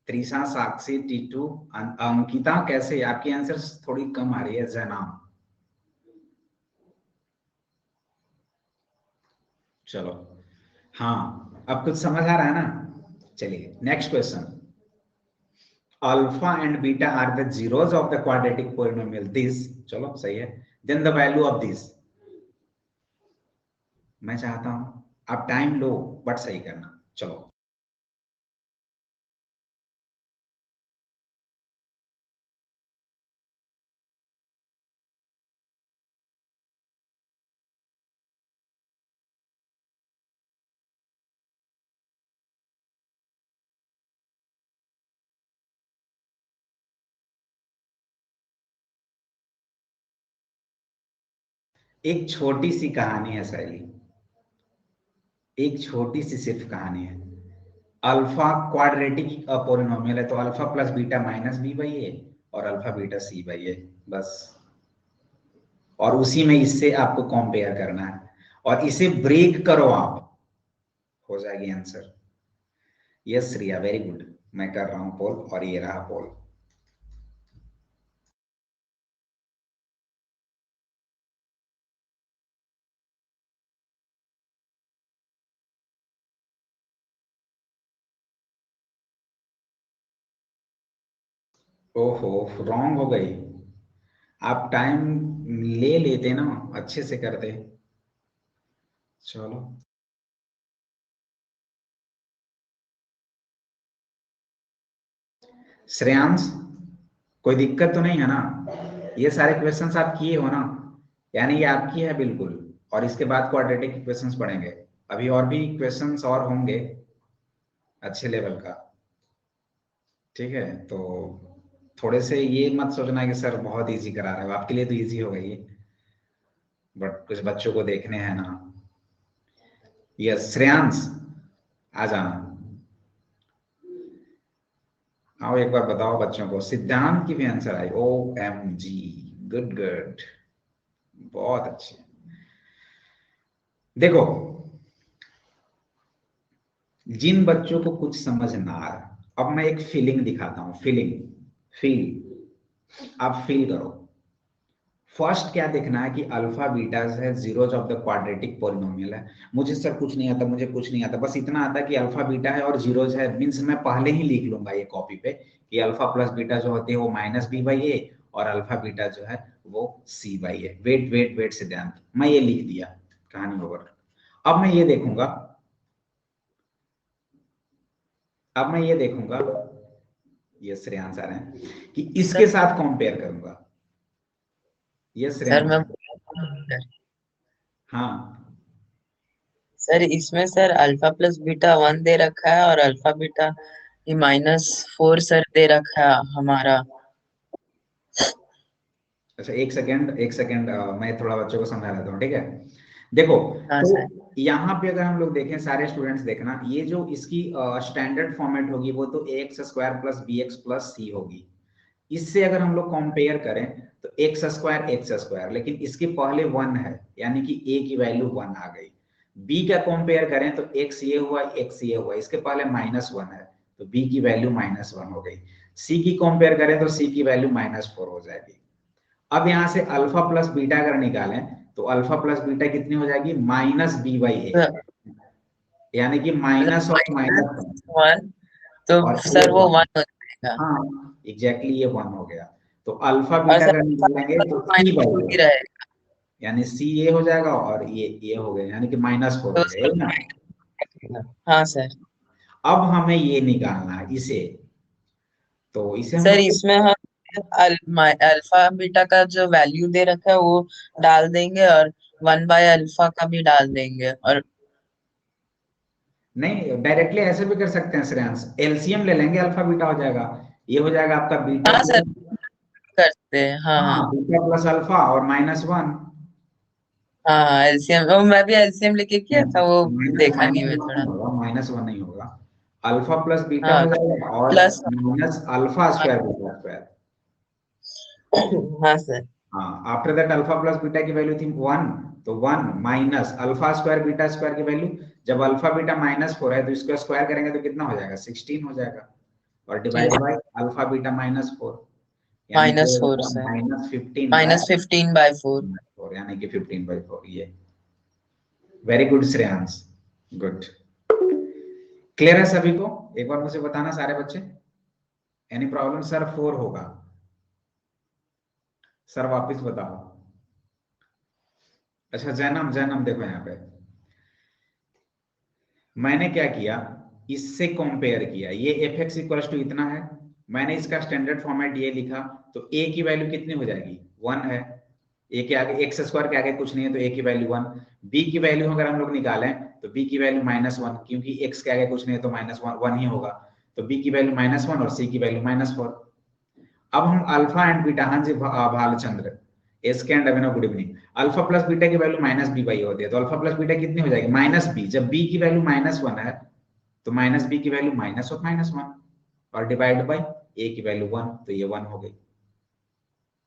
त्रिशा, साक्षी, टीटू, अंकिता, कैसे? आपकी आंसर थोड़ी कम आ रही है। जैनाम, चलो हाँ, अब कुछ समझ आ रहा है ना? चलिए next question. Alpha and beta are the zeros of the quadratic polynomial this, चलो सही है, then the value of this. मैं चाहता हूं आप टाइम लो बट सही करना। चलो एक छोटी सी कहानी है सहेली, एक छोटी सी सिर्फ कहानी है। अल्फा क्वाड्रेटिक पोलिनोमियल है, तो अल्फा प्लस बीटा -b/a और अल्फा बीटा c/a, बस। और उसी में इससे आपको कंपेयर करना है, और इसे ब्रेक करो आप, हो जाएगी आंसर। यस रिया, वेरी गुड, मैं कर रहा हूं पोल, और ये रहा पोल। ओहो, रॉन्ग हो गई। आप टाइम ले लेते ना, अच्छे से करते। चलो श्रेयांश, कोई दिक्कत तो नहीं है ना? ये सारे क्वेश्चंस आप किए हो ना, यानी ये आपकी है बिल्कुल। और इसके बाद क्वाड्रेटिक इक्वेशंस पढ़ेंगे, अभी और भी क्वेश्चंस और होंगे अच्छे लेवल का, ठीक है? तो थोड़े से ये मत सोचना कि सर बहुत इजी करा रहे हो, आपके लिए तो इजी हो गई, बट कुछ बच्चों को देखने हैं ना। यस श्रेयांश, आ जाना। आओ एक बार बताओ बच्चों को, सिद्धांत की भी answer I, OMG, good good, बहुत अच्छे। देखो, जिन बच्चों को कुछ समझ ना आ रहा, अब मैं एक फीलिंग दिखाता हूं, फील, आप फील करो। फर्स्ट क्या देखना है कि अल्फा बीटाज है, zeros of the quadratic polynomial है। मुझे सर कुछ नहीं आता, मुझे कुछ नहीं आता, बस इतना आता कि अल्फा बीटा है और जीरोज है, मीन्स मैं पहले ही लिख लूंगा ये कॉपी पे कि अल्फा प्लस बीटा जो होती है वो -b/a और अल्फा बीटा जो है वो c/a। वेट वेट वेट सिद्धांत, मैं ये लिख दिया, कहानी ओवर। अब मैं ये देखूंगा, ये श्रेयांश आ रहे हैं कि इसके साथ कंपेयर करूंगा। ये सर श्रेयांश, मैं हाँ सर इसमें सर अल्फा प्लस बीटा 1 दे रखा है और अल्फा बीटा -4 सर दे रखा है हमारा। अच्छा एक सेकंड, मैं थोड़ा बच्चों को समझा देता हूँ, ठीक है। देखो, हाँ तो सर। यहाँ पे अगर हम लोग देखें, सारे स्टूडेंट्स देखना, ये जो इसकी स्टैंडर्ड फॉर्मेट होगी वो तो ax² + bx + c होगी। इससे अगर हम लोग कंपेयर करें तो x², लेकिन इसके पहले 1 है, यानी कि a की वैल्यू 1 आ गई। b का कंपेयर करें तो x ये हुआ, इसके पहले -1 है तो b की वैल्यू -1 हो गई। c की कंपेयर करें तो c की वैल्यू -4 हो जाएगी। अब यहां से अल्फा प्लस बीटा अगर निकालें तो अल्फा प्लस बीटा कितनी हो जाएगी, -b/a, यानी कि माइनस ऑफ माइनस 1 तो और सर वो 1 हो जाएगा। हाँ एग्जैक्टली, ये 1 हो गया। तो अल्फा और बीटा सर अगर निकालेंगे तो -2 ही रहेगा। यानी c ये हो जाएगा और ये हो गया, यानी कि -4 तो हो गया, है ना। हाँ सर। अब हमें ये निकालना है इसे, तो इसे हम सर लोग इसमें हम अल्फा बीटा का जो वैल्यू दे रखा है वो डाल देंगे और 1/अल्फा का भी डाल देंगे। और नहीं, डायरेक्टली ऐसे भी कर सकते हैं श्रेयांश, एलसीएम ले लेंगे, अल्फा बीटा हो जाएगा, ये हो जाएगा आपका बीटा हाँ सर प्लस, करते हैं। हाँ हाँ हाँ बीटा प्लस अल्फा और -1, हाँ एलसीएम, वो मैं भी एलसीएम लेके किया था, वो देखा नहीं मैं थोड़ा। -1 नहीं होगा, अल्फा प्लस बीटा हाँ हो जाएगा और plus minus alpha square beta square. हाँ सर। हाँ, after that alpha plus beta की वैल्यू थी 1, तो 1 minus alpha square beta square की वैल्यू, जब अल्फा बीटा -4 है तो इसको स्क्वायर करेंगे तो कितना हो जाएगा, 16 हो जाएगा, और डिवाइड बाय अल्फा बीटा -4, यानी कि -4 सर, -15/4, -15/4। यानी कि 15/4। ये very good Shreyansh, good. Clear है सभी को? एक बार मुझे बताना सारे बच्चे, एनी प्रॉब्लम? सर 4 होगा, सर वापस बताओ। अच्छा जैनम देखो यहाँ पे, मैंने क्या किया, इससे कंपेयर किया, ये fx इक्वल्स टू इतना है, मैंने इसका स्टैंडर्ड फॉर्मेट ये लिखा, तो a की वैल्यू कितनी हो जाएगी, 1 है, a के आगे x² के आगे कुछ नहीं है तो a की वैल्यू 1, b की वैल्यू अगर हम लोग निकालें तो b की वैल्यू -1, क्योंकि x के आगे कुछ नहीं है तो -1 ही होगा, तो b की वैल्यू -1 और c की वैल्यू -4। अब हम अल्फा एंड बीटा, हाँ जी Bhalchandra, SK and Abhinav good evening, alpha plus beta की वैल्यू -b/a होती है, तो अल्फा प्लस बीटा कितनी हो जाएगी, -b, जब b की वैल्यू -1 है तो -b की वैल्यू -1 और डिवाइड बाय a की वैल्यू 1, तो ये 1 हो गई।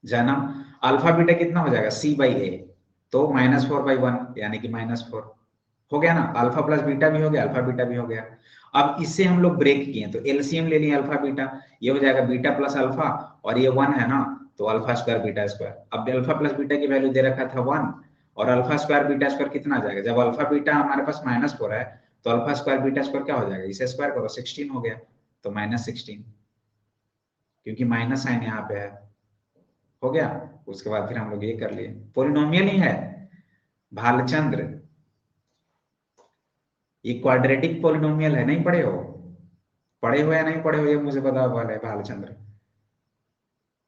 जाना, अल्फा बीटा कितना हो जाएगा, c/a, तो -4/1 यानी कि -4 हो गया ना, अल्फा प्लस बीटा भी हो गया, अल्फा बीटा भी हो गया। अब इससे हम लोग ब्रेक किए तो एलसीएम ले लिया अल्फा बीटा, ये हो जाएगा बीटा प्लस अल्फा और ये 1 है ना, तो अल्फा स्क्वायर बीटा स्क्वायर। अब अल्फा प्लस बीटा की वैल्यू दे रखा था 1 और अल्फा स्क्वायर बीटा स्क्वायर कितना आ जाएगा, जब अल्फा बीटा हमारे पास -4 है तो अल्फा स्क्वायर बीटा स्क्वायर क्या हो जाएगा, इसे स्क्वायर करो, 16 हो गया, तो -16, क्योंकि माइनस साइन यहाँ पे है, हो गया। उसके बाद फिर हम लोग ये कर लिए, पॉलिनोमियल ही है भालचंद्र, ये क्वाड्रेटिक पॉलिनोमियल है, नहीं पढ़े हो? पढ़े हो या नहीं पढ़े हो ये मुझे बता वाला है भालचंद्र।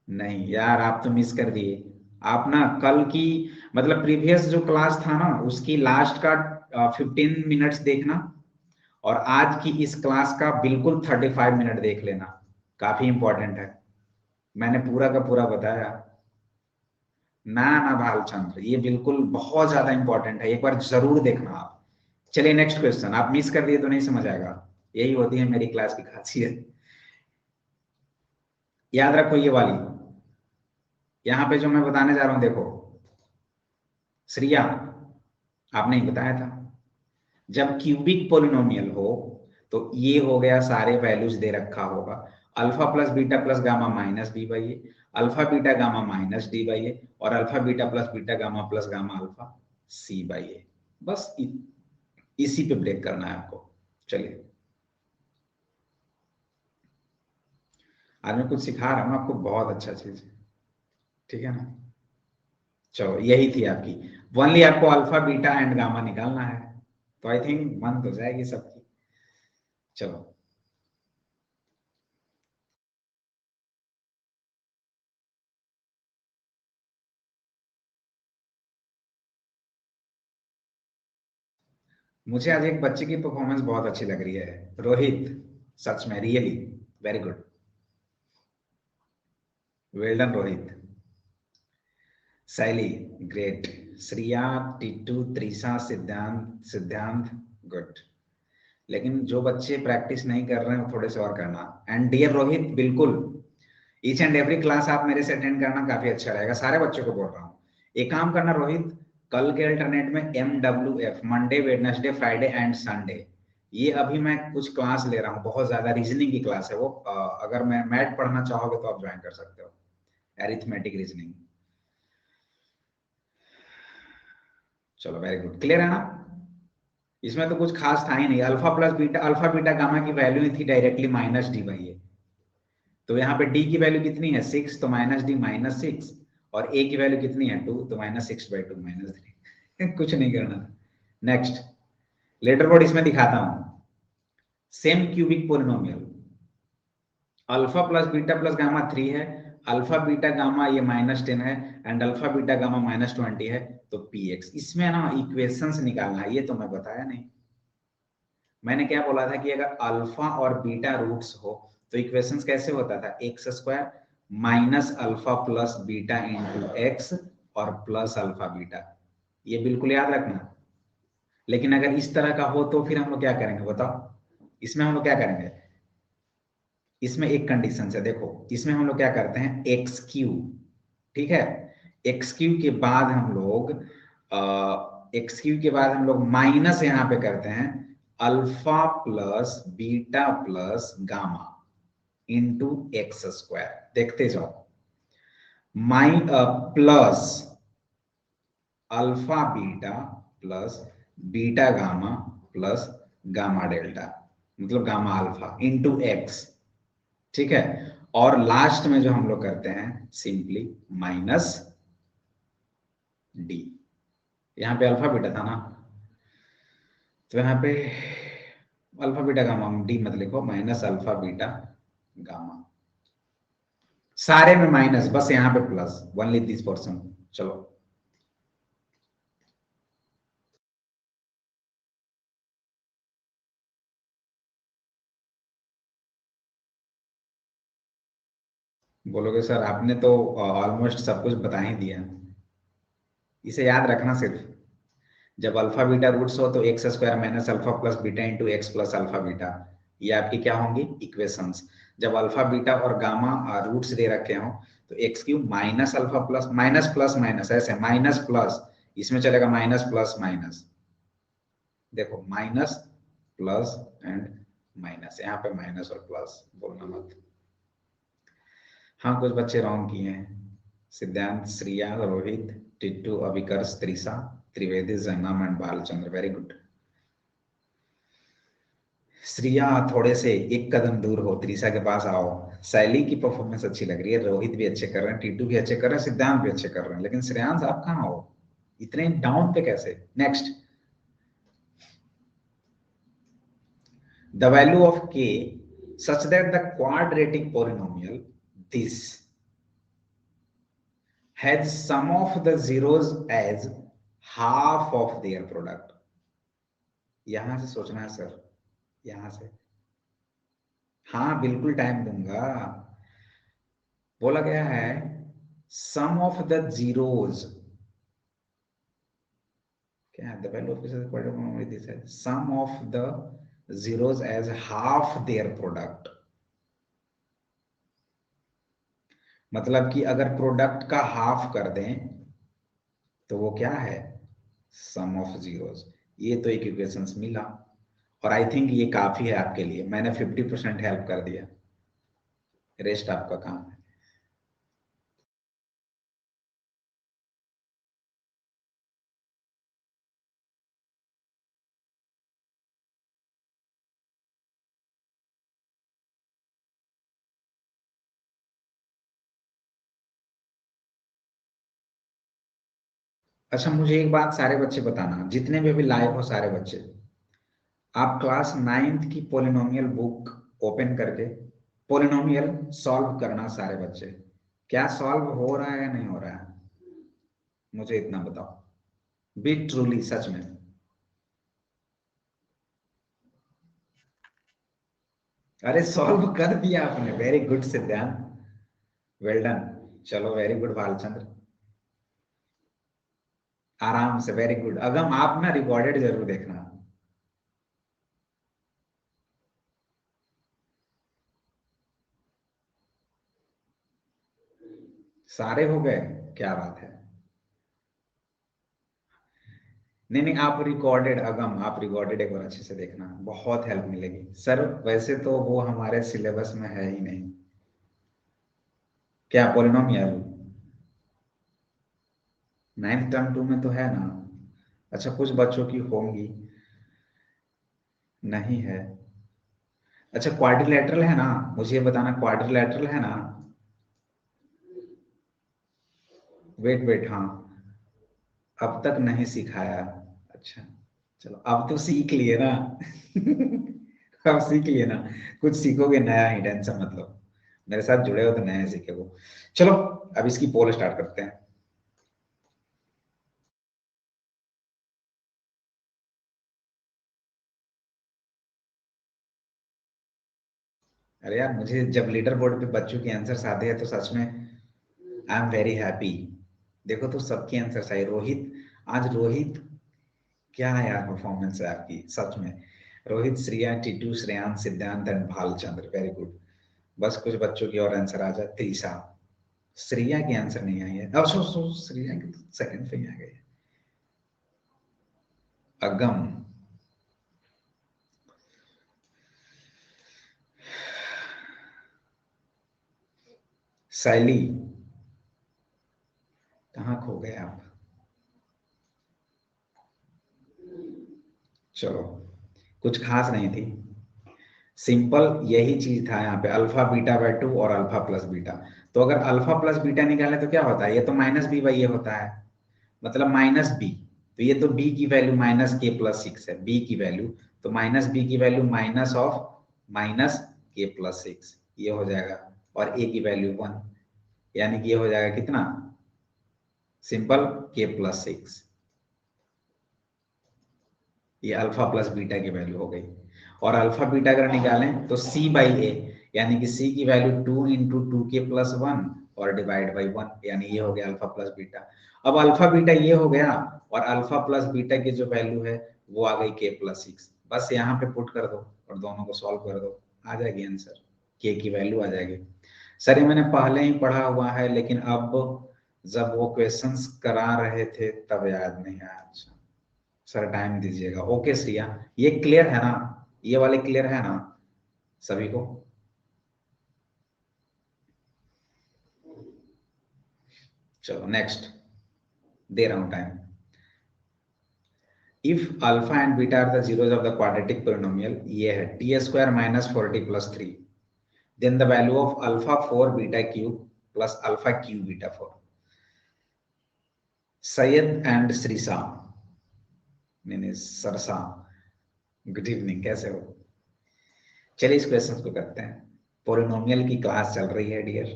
नहीं यार, आप तो मिस कर दिए, आप ना कल की मतलब प्रीवियस जो क्लास था ना उसकी लास्ट का 15 मिनट्स देखना और आज की इस क्लास का बिल्कुल 35 मिनट देख लेना, काफी इंपॉर्टेंट है, मैंने पूरा का पूरा बताया ना भालचंद्र, ये बिल्कुल बहुत ज्यादा इंपॉर्टेंट है, एक बार जरूर देखना आप। चलिए नेक्स्ट क्वेश्चन, आप मिस कर दिए तो नहीं समझ आएगा, यही होती है मेरी क्लास की खासियत। याद रखो ये वाली, यहां पे जो मैं बताने जा रहा हूं देखो श्रिया, आपने ही बताया था, जब क्यूबिक पोलिनोमियल हो तो ये हो गया, सारे वैल्यूज दे रखा होगा, alpha plus beta plus gamma minus d by a, alpha beta gamma minus d by a, और alpha beta plus beta gamma plus gamma alpha c by a. बस इसी पे ब्रेक करना है आपको। चलिए, आज मैं कुछ सिखा रहा हूं आपको, बहुत अच्छा चीज है, ठीक है ना। चलो, यही थी आपकी, ओनली आपको अल्फा बीटा एंड गामा निकालना है, तो आई थिंक बंद हो जाएगी सबकी। चलो, मुझे आज एक बच्चे की परफॉर्मेंस बहुत अच्छी लग रही है, रोहित, सच में really very good, well done Rohit. शैली ग्रेट, श्रिया, टीटू, त्रिशा, सिद्धांत गुड। लेकिन जो बच्चे प्रैक्टिस नहीं कर रहे हैं वो थोड़े से और करना। एंड डियर रोहित, बिल्कुल ईच एंड एवरी क्लास आप मेरे से अटेंड करना, काफी अच्छा रहेगा, सारे बच्चों को बोल रहा हूँ। एक काम करना रोहित, कल के अल्टरनेट में MWF, Monday Wednesday Friday and Sunday, ये अभी मैं कुछ क्लास ले रहा हूँ, बहुत ज्यादा रीजनिंग की क्लास है वो, अगर मैं मैथ पढ़ना चाहोगे तो आप ज्वाइन कर सकते हो, एरिथमेटिक रीजनिंग। चलो वेरी गुड, क्लियर है ना। इसमें तो कुछ खास था ही नहीं, अल्फा बीटा गामा की वैल्यू थी directly minus d by a, तो यहाँ पे डी की वैल्यू कितनी है 6, तो माइनस डी माइनस 6, और ए की वैल्यू कितनी है 2, तो माइनस 6/2 माइनस 3 कुछ नहीं करना। नेक्स्ट लेटर बोर्ड इसमें दिखाता हूं, same cubic polynomial, alpha plus beta plus gamma 3 है, अल्फा बीटा गामा ये -10 है, एंड अल्फा बीटा गामा -20 है, तो px। इसमें ना इक्वेशंस निकालना है, ये तो मैं बताया नहीं। मैंने क्या बोला था कि अगर अल्फा और बीटा रूट्स हो तो इक्वेशंस कैसे होता था, x² minus alpha plus beta into x और प्लस अल्फा बीटा, ये बिल्कुल याद रखना। लेकिन अगर इस तरह का हो तो फिर हम लोग क्या करेंगे बताओ, इसमें हम लोग क्या करेंगे, इसमें एक कंडीशन है, देखो इसमें हम लोग क्या करते हैं x3, ठीक है, x3 के बाद हम लोग x3 के बाद हम लोग माइनस यहाँ पे करते हैं alpha plus beta plus gamma into x², देखते जाओ, plus alpha beta plus beta gamma plus gamma delta, मतलब गामा अल्फा इंटू एक्स, ठीक है, और लास्ट में जो हम लोग करते हैं सिंपली माइनस डी। यहां पे अल्फा बीटा था ना, तो यहाँ पे अल्फा बीटा गामा, डी मत लिखो, माइनस अल्फा बीटा गामा, सारे में माइनस, बस यहाँ पे प्लस, ओनली दिस पोर्शन। चलो, बोलोगे सर आपने तो ऑलमोस्ट सब कुछ बता ही दिया, इसे याद रखना सिर्फ, जब अल्फा बीटा रूट्स हो तो x² minus alpha plus beta into x plus alpha beta, ये आपकी क्या होंगी इक्वेशंस। जब अल्फा बीटा और गामा रूट्स दे रखे हो तो x³ minus alpha plus minus, ऐसे माइनस प्लस, इसमें चलेगा माइनस प्लस माइनस, देखो माइनस प्लस एंड माइनस, यहाँ पे माइनस और प्लस बोलना मत। हाँ, कुछ बच्चे रॉन्ग किए हैं, सिद्धांत, Shriya, Rohit, Tittu, अभिकर्ष, Trisha, Trivedi, Jangam and Balchandra, very good. Shriya थोड़े से एक कदम दूर हो, त्रिशा के पास आओ। शैली की परफॉर्मेंस अच्छी लग रही है, रोहित भी अच्छे कर रहे हैं, टिट्टू भी अच्छे कर रहे हैं, सिद्धांत भी अच्छे कर रहे हैं, लेकिन श्रेयांश आप कहाँ हो, इतने डाउन पे कैसे। Next, the value of k such that the quadratic polynomial this has sum of the zeros as half of their product। यहां से सोचना है सर, यहां से, हाँ बिल्कुल टाइम दूंगा। बोला गया है सम ऑफ द जीरोज, क्या है, द वैल्यू ऑफ दिस है sum of the zeros as half their product। मतलब कि अगर प्रोडक्ट का हाफ कर दें तो वो क्या है, सम ऑफ जीरोस। ये तो एक इक्वेशंस मिला, और आई थिंक ये काफी है आपके लिए, मैंने 50% हेल्प कर दिया, रेस्ट आपका काम है। अच्छा, मुझे एक बात सारे बच्चे बताना, जितने भी अभी लाइव हो सारे बच्चे, आप क्लास 9th की पोलिनोमियल बुक ओपन करके पोलिनोमियल सॉल्व करना सारे बच्चे। क्या सॉल्व हो रहा है या नहीं हो रहा है, मुझे इतना बताओ, बी ट्रूली, सच में। अरे सॉल्व कर दिया आपने, वेरी गुड सिद्धांत, वेल डन। चलो वेरी गुड भालचंद्र, आराम से, वेरी गुड। अगम आप ना रिकॉर्डेड जरूर देखना। सारे हो गए, क्या बात है। नहीं नहीं, आप रिकॉर्डेड, अगम आप रिकॉर्डेड एक बार अच्छे से देखना, बहुत हेल्प मिलेगी सर। वैसे तो वो हमारे सिलेबस में है ही नहीं, क्या पोलिनोमियल 9th टर्म 2 में तो है ना। अच्छा, कुछ बच्चों की होंगी, नहीं है। अच्छा, क्वाड्रिलेटरल है ना, मुझे ये बताना, क्वाड्रिलेटरल है ना। वेट वेट, हाँ, अब तक नहीं सिखाया। अच्छा, चलो अब तो सीख लिए ना। अब सीख लिए ना, कुछ सीखोगे नया ही, टेंशन मतलब, मेरे साथ जुड़े हो तो नया सीखे। चलो अब इसकी पोल स्टार्ट करते हैं। अरे यार, मुझे जब लीडर बोर्ड पे बच्चों के आंसर्स आते हैं तो सच में आई एम वेरी हैप्पी। देखो तो सबके आंसर्स आए। रोहित, आज रोहित, क्या है यार परफॉर्मेंस है आपकी, सच में। रोहित, श्रेया, टीटू, श्रेयांश, सिद्धांत एंड भालचंद्र, वेरी गुड। बस कुछ बच्चों की और आंसर आ जाए। त्रिशा, श्रेया के आंसर नहीं आई है, अब सो श्रेया के तो सेकंड पे ही आ गए। अगम, शैली, कहाँ खो गए आप। चलो, कुछ खास नहीं थी, सिंपल यही चीज था यहाँ पे, अल्फा बीटा बाय 2 और अल्फा प्लस बीटा। तो अगर अल्फा प्लस बीटा निकाले तो क्या होता है, ये तो माइनस बी बाई ये होता है, मतलब माइनस बी। तो ये तो बी की वैल्यू माइनस के प्लस 6 है, बी की वैल्यू, तो माइनस बी की वैल्यू माइनस ऑफ माइनस के प्लस 6, ये हो जाएगा। और ए की वैल्यू 1, यानी कि ये हो जाएगा कितना, सिंपल के प्लस 6। ये अल्फा प्लस बीटा की वैल्यू हो गई। और अल्फा बीटा अगर निकालें तो सी बाई ए, यानी कि सी की वैल्यू 2 इंटू 2 के प्लस 1 और डिवाइड बाई 1, यानी ये हो गया अल्फा प्लस बीटा। अब अल्फा बीटा ये हो गया, और अल्फा प्लस बीटा की जो वैल्यू है वो आ गई के प्लस 6। बस यहाँ पे पुट कर दो और दोनों को सॉल्व कर दो, आ जाएगी आंसर, के की वैल्यू आ जाएगी। सर ये मैंने पहले ही पढ़ा हुआ है, लेकिन अब जब वो क्वेश्चंस करा रहे थे तब याद नहीं आया। अच्छा सर, टाइम दीजिएगा। ओके श्रिया, ये क्लियर है ना, ये वाले क्लियर है ना सभी को। चलो नेक्स्ट, दे रहा हूं time. If alpha and beta are the zeros of the quadratic polynomial, ये है t square minus 4t+3, then the value of alpha 4 beta cube plus alpha cube beta 4। Syed and Shrisa, नहीं सरसा, गुड इवनिंग, कैसे हो। चलिए इस क्वेश्चन को करते हैं। पोलिनोमियल की क्लास चल रही है डियर,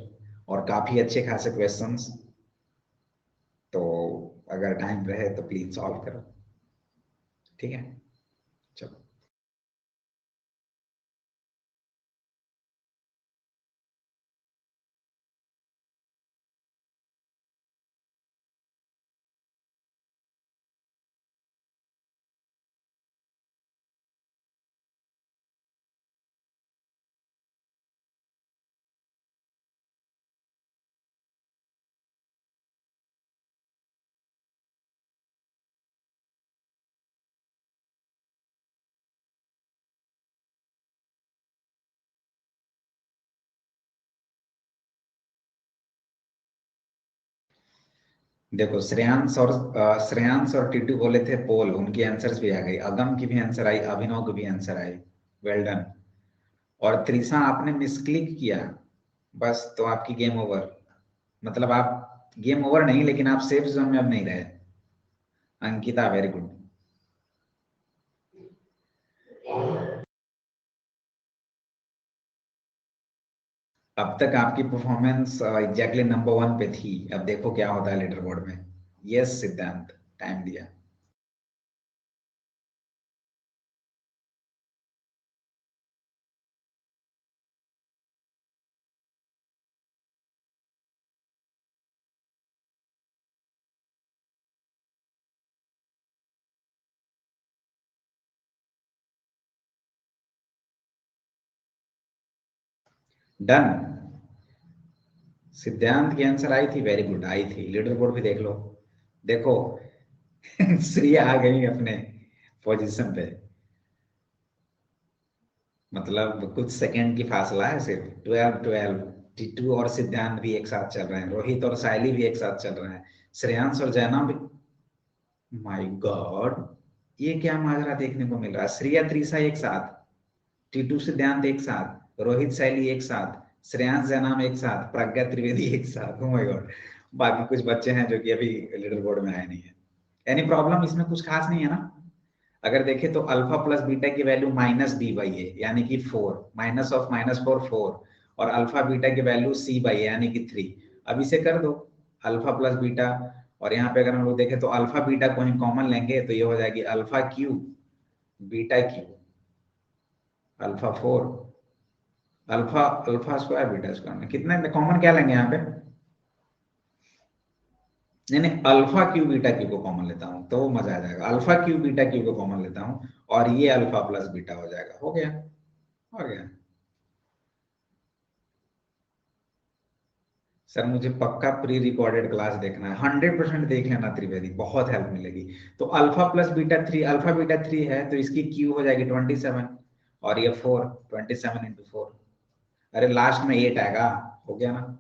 और काफी अच्छे खासे क्वेश्चंस, तो अगर टाइम रहे तो प्लीज सॉल्व करो, ठीक है। चलो। देखो श्रेयांश और टीटू बोले थे पोल, उनकी आंसर्स भी आ गई, अगम की भी आंसर आई, अभिनव की भी आंसर आई, वेल डन। और त्रिशा आपने मिसक्लिक किया बस, तो आपकी गेम ओवर, मतलब आप गेम ओवर नहीं, लेकिन आप सेफ जोन में अब नहीं रहे। Ankita very good. अब तक आपकी परफॉर्मेंस एग्जैक्टली नंबर 1 पे थी, अब देखो क्या होता है लीडर बोर्ड में। यस सिद्धांत, टाइम दिया। डन। सिद्धांत की आंसर आई थी, वेरी गुड, आई थी। लीडर बोर्ड भी देख लो, देखो श्री आ गई अपने पोजीशन पे, मतलब कुछ सेकंड की फासला है सिर्फ। 12-12 टीटू और सिद्धांत भी एक साथ चल रहे हैं, रोहित और साइली भी एक साथ चल रहे हैं, श्रेयांश और जैना भी। माय गॉड, ये क्या माजरा देखने को मिल रहा है। श्रिया त्रिशा एक साथ, टीटू सिद्धांत एक साथ, रोहित साइली एक साथ, श्रेयांश जैनाम एक साथ, प्रज्ञा त्रिवेदी एक साथ। ओह माय गॉड, बाकी कुछ बच्चे हैं जो कि अभी लीडर बोर्ड में आए नहीं है। एनी प्रॉब्लम, इसमें कुछ खास नहीं है ना। अगर देखें तो अल्फा प्लस बीटा की value minus b by a यानी कि 4, माइनस ऑफ -4 4, और अल्फा बीटा की वैल्यू सी बाई ए यानी कि 3। अब इसे कर दो अल्फा प्लस बीटा, और यहाँ पे अगर हम लोग देखें तो अल्फा बीटा को ही कॉमन लेंगे तो ये हो जाएगी alpha Q beta Q, alpha 4 alpha alpha square beta square में कितना कॉमन क्या लेंगे यहाँ पे। नहीं नहीं, अल्फा क्यू बीटा क्यू को कॉमन लेता हूं तो मजा आ जाएगा। अल्फा क्यू बीटा क्यू को कॉमन लेता हूं और ये अल्फा प्लस बीटा हो जाएगा। हो गया, हो गया। सर मुझे पक्का प्री रिकॉर्डेड क्लास देखना है, 100% देख लेना त्रिवेदी, बहुत हेल्प मिलेगी। तो alpha plus beta 3, alpha beta 3 है तो इसकी क्यू हो जाएगी 27, और ये 4, 27 इंटू 4, अरे लास्ट में 8 आएगा। हो गया ना।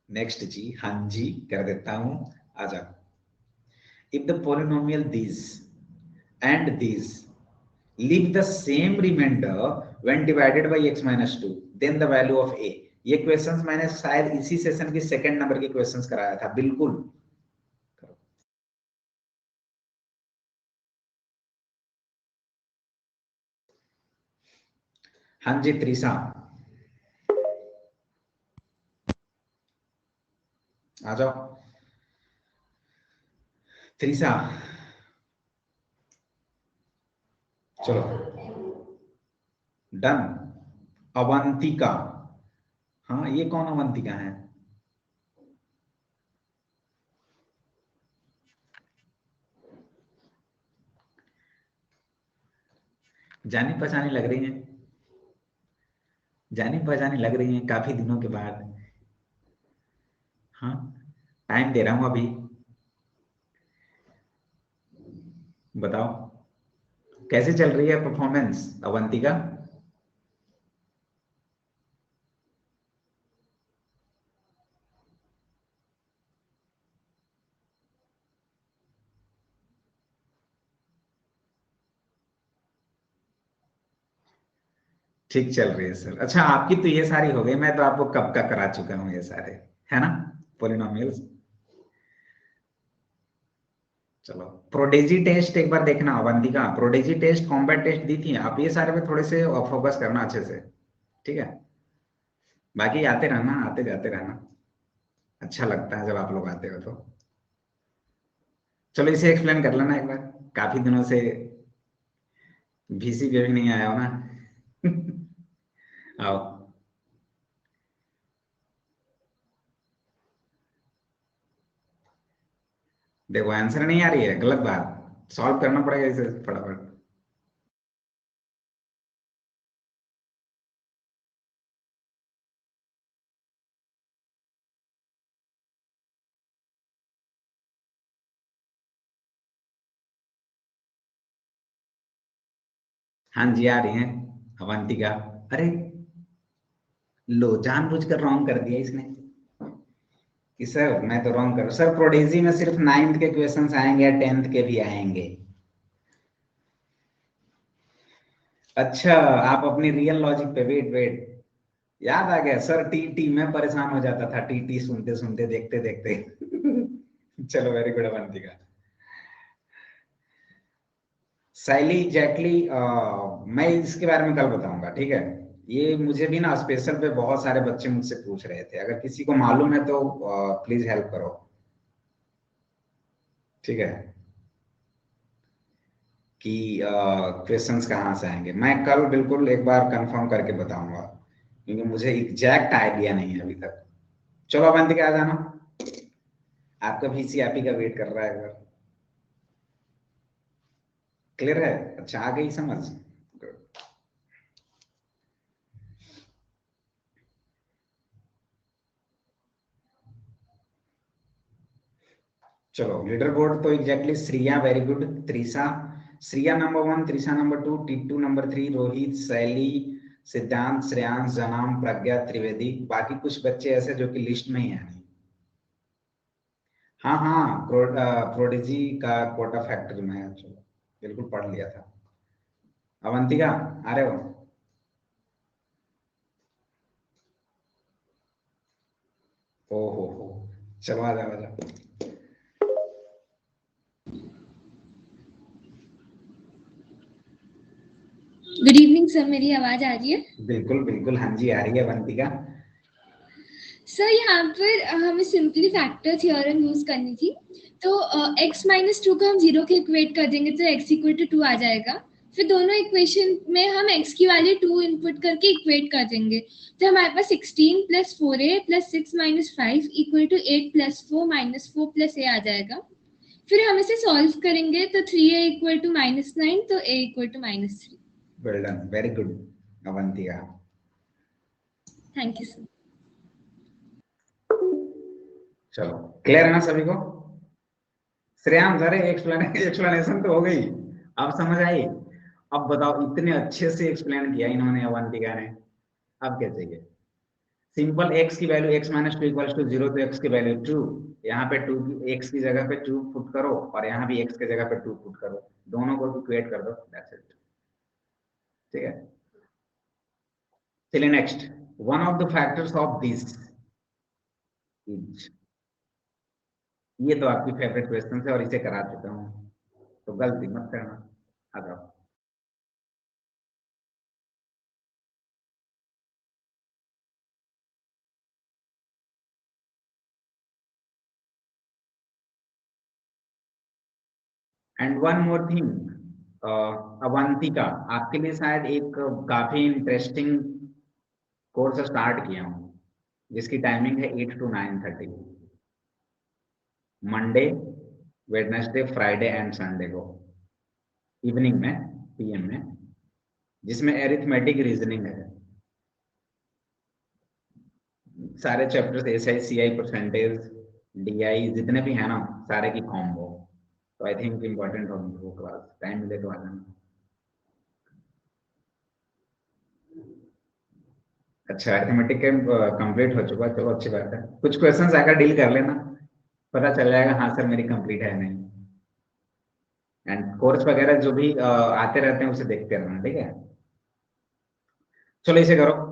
नेक्स्ट जी, हाँ जी कर देता हूं, आ जाओ। If the polynomial these and these leave the same remainder when divided by x minus 2, then the value of a। ये क्वेश्चंस मैंने शायद इसी सेशन के सेकंड नंबर के क्वेश्चंस कराया था, बिल्कुल। हाँ जी त्रिशा, आ जाओ त्रिशा, चलो डन। अवंतिका, हाँ ये कौन अवंतिका है। जानी पहचानी लग रही है, जानी पहचानी लग रही है काफी दिनों के बाद। हाँ टाइम दे रहा हूं अभी, बताओ कैसे चल रही है परफॉर्मेंस अवंतिका। ठीक चल रही है सर। अच्छा आपकी तो ये सारी हो गई, मैं तो आपको कब का करा चुका हूँ ये सारे, है ना पॉलिनोमियल्स। चलो प्रोडेजी टेस्ट एक बार देखना अवंतिका, प्रोडेजी टेस्ट कॉम्बैट टेस्ट दी थी आप, ये सारे पे थोड़े से फोकस करना अच्छे से, ठीक है। बाकी आते रहना, आते जाते रहना, अच्छा लगता है जब आप लोग आते हो तो। चलो इसे एक्सप्लेन कर लेना एक बार, काफी दिनों से VC पे भी नहीं आया हो ना। आओ, देखो आंसर नहीं आ रही है, गलत बात, सॉल्व करना पड़ेगा इसे फटाफट। हाँ जी आ रही है अवंतिका। अरे लो जानबूझकर रॉन्ग कर दिया इसने। कि सर मैं तो रॉन्ग कर, सर प्रोडेजी में सिर्फ 9th के क्वेश्चंस आएंगे या 10th के भी आएंगे? अच्छा, आप अपनी रियल लॉजिक पे, वेट वेट, याद आ गया सर, टी मैं परेशान हो जाता था टी सुनते सुनते, देखते देखते। चलो वेरी गुड अवंतिका। शैली एग्जैक्टली, मैं इसके बारे में कल बताऊंगा, ठीक है? ये मुझे भी ना स्पेशल पे बहुत सारे बच्चे मुझसे पूछ रहे थे, अगर किसी को मालूम है तो प्लीज हेल्प करो, ठीक है? कि क्वेश्चंस कहाँ से आएंगे, मैं कल बिल्कुल एक बार कंफर्म करके बताऊंगा, क्योंकि मुझे एग्जैक्ट आइडिया नहीं है अभी तक। चलो अवंतिका आ जाना, आपका VCRP का वेट कर रहा है अगर। क्लियर है? अच्छा, आ गई समझ? चलो लीडर बोर्ड तो exactly Shriya very good, Trisha, Shriya number 1, Trisha number 2, Titu number 3, Rohit, शैली, सिद्धांत, श्रेयांश, जनाम, प्रज्ञा, त्रिवेदी। बाकी कुछ बच्चे ऐसे जो कि लिस्ट में ही है नहीं। हाँ हाँ, प्रोडिजी का कोटा फैक्टर में है, चलो बिल्कुल पढ़ लिया था। अवंतिका आ रहे हो? हो, चलो आ जाओ आ जाओ। गुड इवनिंग सर, मेरी आवाज आ रही है? बिल्कुल बिल्कुल, हाँ जी आ रही है अवंतिका। सर यहाँ पर हमें सिंपली फैक्टर थ्योरम यूज करनी थी, तो x - 2 को हम 0 के इक्वेट कर देंगे तो x = 2 आ जाएगा। फिर दोनों इक्वेशन में हम x की वैल्यू 2 इनपुट करके इक्वेट कर देंगे, तो हमारे पास 16 + 4a + 6 - 5 = 8 + 4 - 4 + a आ जाएगा। फिर हम इसे सॉल्व करेंगे तो 3a = -9, तो a = -3। Well done, very good Avantika. Thank you sir. चलो क्लियर है ना सभी को? श्रेयांश, अरे एक्सप्लेनेशन तो हो गई, अब समझ आई? अब बताओ, इतने अच्छे से एक्सप्लेन किया इन्होंने, अवंतिका ने, अब क्या चाहिए? सिंपल, x की वैल्यू x - 2 = 0, तो x की वैल्यू 2, यहाँ पे 2 x की जगह पे 2 पुट करो और यहाँ भी x की जगह पे 2 पुट करो, दोनों को इक्वेट कर दो, दैट्स इट, ठीक है? चलिए next, one of the factors of this is, ये तो आपकी फेवरेट क्वेश्चन है और इसे करा चुका हूँ, तो गलती मत करना। आ जाओ। And one more thing, Avantika, आपके लिए शायद एक काफी इंटरेस्टिंग कोर्स स्टार्ट किया हूँ, जिसकी टाइमिंग है 8 to 9:30, Monday, Wednesday, Friday and Sunday को इवनिंग में, PM में, जिसमें एरिथमेटिक रीजनिंग है, सारे chapters, SI CI, percentage, DI जितने भी है ना, सारे की कॉम्बो। तो आई थिंक इम्पोर्टेंट होगी वो क्लास, टाइम मिले तो आ जाना। अच्छा, अरिथमेटिक कंप्लीट हो चुका, चलो अच्छी बात है। कुछ क्वेश्चंस आकर डील कर लेना, पता चल जाएगा हाँ सर मेरी कंप्लीट है नहीं। एंड कोर्स वगैरह जो भी आते रहते हैं उसे देखते रहना, ठीक है? चलो इसे करो।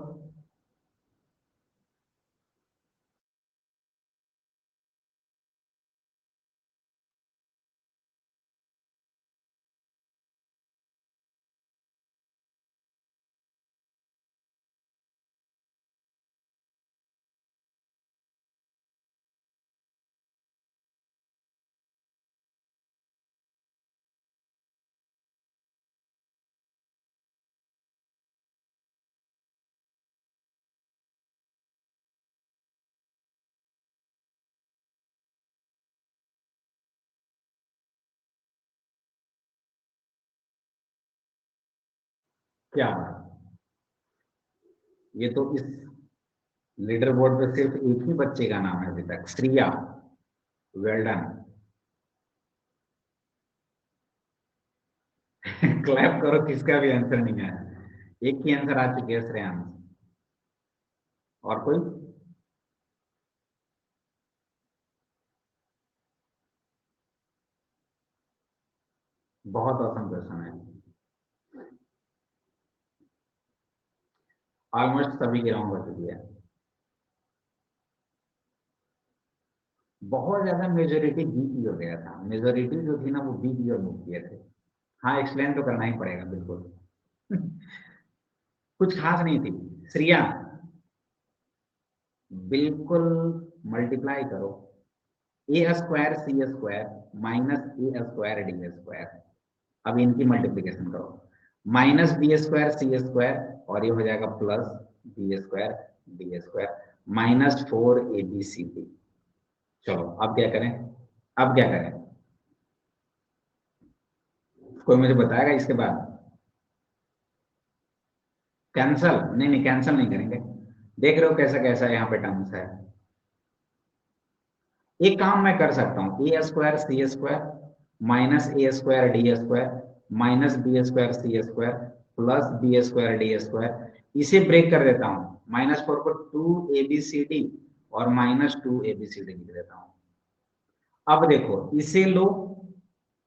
क्या बात, ये तो इस लीडर बोर्ड पे सिर्फ एक ही बच्चे का नाम है अभी तक, श्रिया, वेल डन। क्लैप करो, किसका भी आंसर नहीं आया, एक ही आंसर आ चुकी है, श्रेयांश। और कोई? बहुत औसम क्वेश्चन है, ऑलमोस्ट सभी की रॉन्ग हो चुकी है। बहुत ज्यादा मेजोरिटी बी की हो गया था, मेजोरिटी जो थी ना वो बी की ओर मूव किए थे। हाँ एक्सप्लेन तो करना ही पड़ेगा बिल्कुल। कुछ खास नहीं थी। श्रिया बिल्कुल मल्टीप्लाई करो, a square c square minus a square d square. अब इनकी मल्टीप्लिकेशन करो, minus b square c square और ये हो जाएगा plus b square d square minus 4 a b c d. चलो अब क्या करें, अब क्या करें, कोई मुझे बताएगा इसके बाद? कैंसल? नहीं नहीं कैंसल नहीं करेंगे, देख रहे हो कैसा कैसा यहाँ पे टर्म्स है। एक काम मैं कर सकता हूँ, a square c square minus a square d square minus b square c square plus b square d square, इसे ब्रेक कर देता हूँ। -4 को 2 ए बी सी डी और -2 ए बी सी डी लिख देता हूँ। अब देखो इसे लो,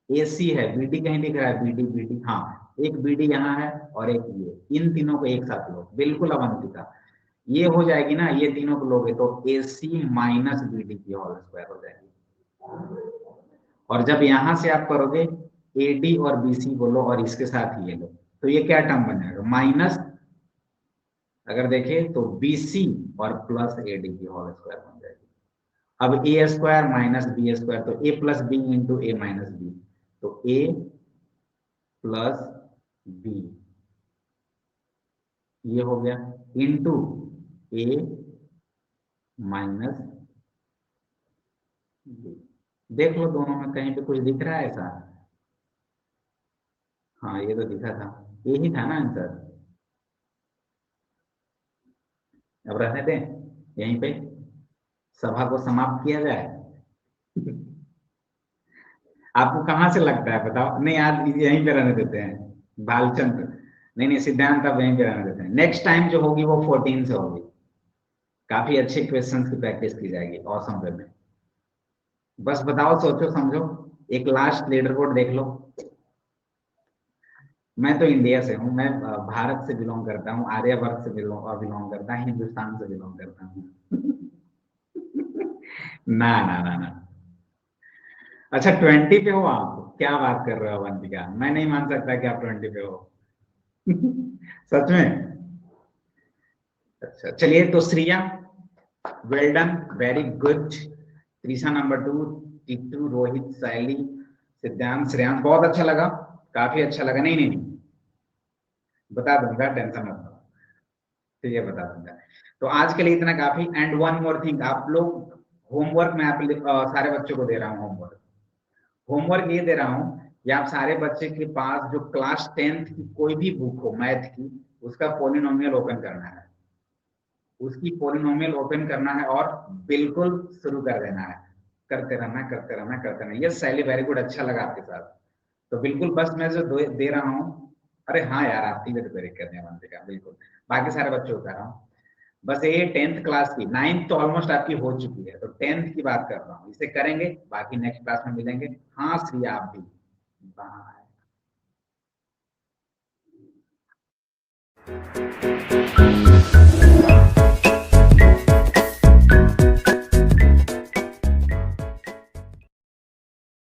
ए सी है, बी डी कहीं लिख रहा है, बी डी, हाँ एक बी डी यहाँ है और एक ये, इन तीनों को एक साथ लो, बिल्कुल अवंतिका ये हो जाएगी ना, ये तीनों को लोगे तो ए सी माइनस बी डी की होल स्क्वायर हो जाएगी। और जब यहां से आप करोगे ए डी और बी सी बोलो और इसके साथ ये लो, तो ये क्या टर्म बन जाएगा, माइनस, अगर देखें तो बी सी और प्लस ए डी की होल स्क्वायर बन जाएगी। अब ए स्क्वायर माइनस बी स्क्वायर, तो ए प्लस बी इंटू ए माइनस बी, तो ए प्लस बी ये हो गया इंटू ए माइनस बी। देख लो दोनों में कहीं पे कुछ दिख रहा है ऐसा? हाँ ये तो दिखा था, यही था ना आंसर। अब रहने दें यहीं पे, सभा को समाप्त किया जाए। आपको कहाँ से लगता है बताओ? नहीं आज यहीं पे रहने देते हैं, बालचंद नहीं नहीं सिद्धांत अब यहीं पे रहने देते हैं। नेक्स्ट टाइम जो होगी वो 14 से होगी, काफी अच्छे क्वेश्चंस की प्रैक्टिस की जाएगी ऑसम वे में। बस बताओ, सोचो समझो, एक लास्ट लीडर बोर्ड देख लो। मैं तो इंडिया से हूँ, मैं भारत से बिलोंग करता हूँ, आर्यवर्त से बिलोंग करता है, हिंदुस्तान से बिलोंग करता हूँ। ना ना ना ना, अच्छा 20 पे हो आप? क्या बात कर रहे हो अवंतिका, मैं नहीं मान सकता कि आप 20 पे हो। सच में? अच्छा चलिए, तो Shriya well done, very good. Trisha number 2, Titu, Rohit, शैली, सिद्धांत, श्रेयांश, बहुत अच्छा लगा, काफी अच्छा लगा। नहीं नहीं नहीं बता दूंगा, टेंशन मत लो, ठीक है बता दूंगा। तो आज के लिए इतना काफी। एंड वन मोर थिंग, आप लोग होमवर्क में आप सारे बच्चों को दे रहा हूँ होमवर्क ये दे रहा हूँ कि आप सारे बच्चे के पास जो क्लास 10th की कोई भी बुक हो मैथ की, उसका पॉलिनोमियल ओपन करना है, उसकी पॉलिनोमियल ओपन करना है और बिल्कुल शुरू कर देना है, करते रहना करते रहना करते रहना। यस शैली वेरी गुड, अच्छा लगा आपके साथ। तो बिल्कुल बस मैं जो दे रहा हूँ, अरे हाँ यार आप भी तो ब्रेक करने वाले का, बिल्कुल बाकी सारे बच्चों को कर रहा हूँ। बस ये 10th क्लास की, 9th तो ऑलमोस्ट आपकी हो चुकी है, तो 10th की बात कर रहा हूँ, इसे करेंगे, बाकी नेक्स्ट क्लास में मिलेंगे। हाँ श्रिया आप भी, बाय।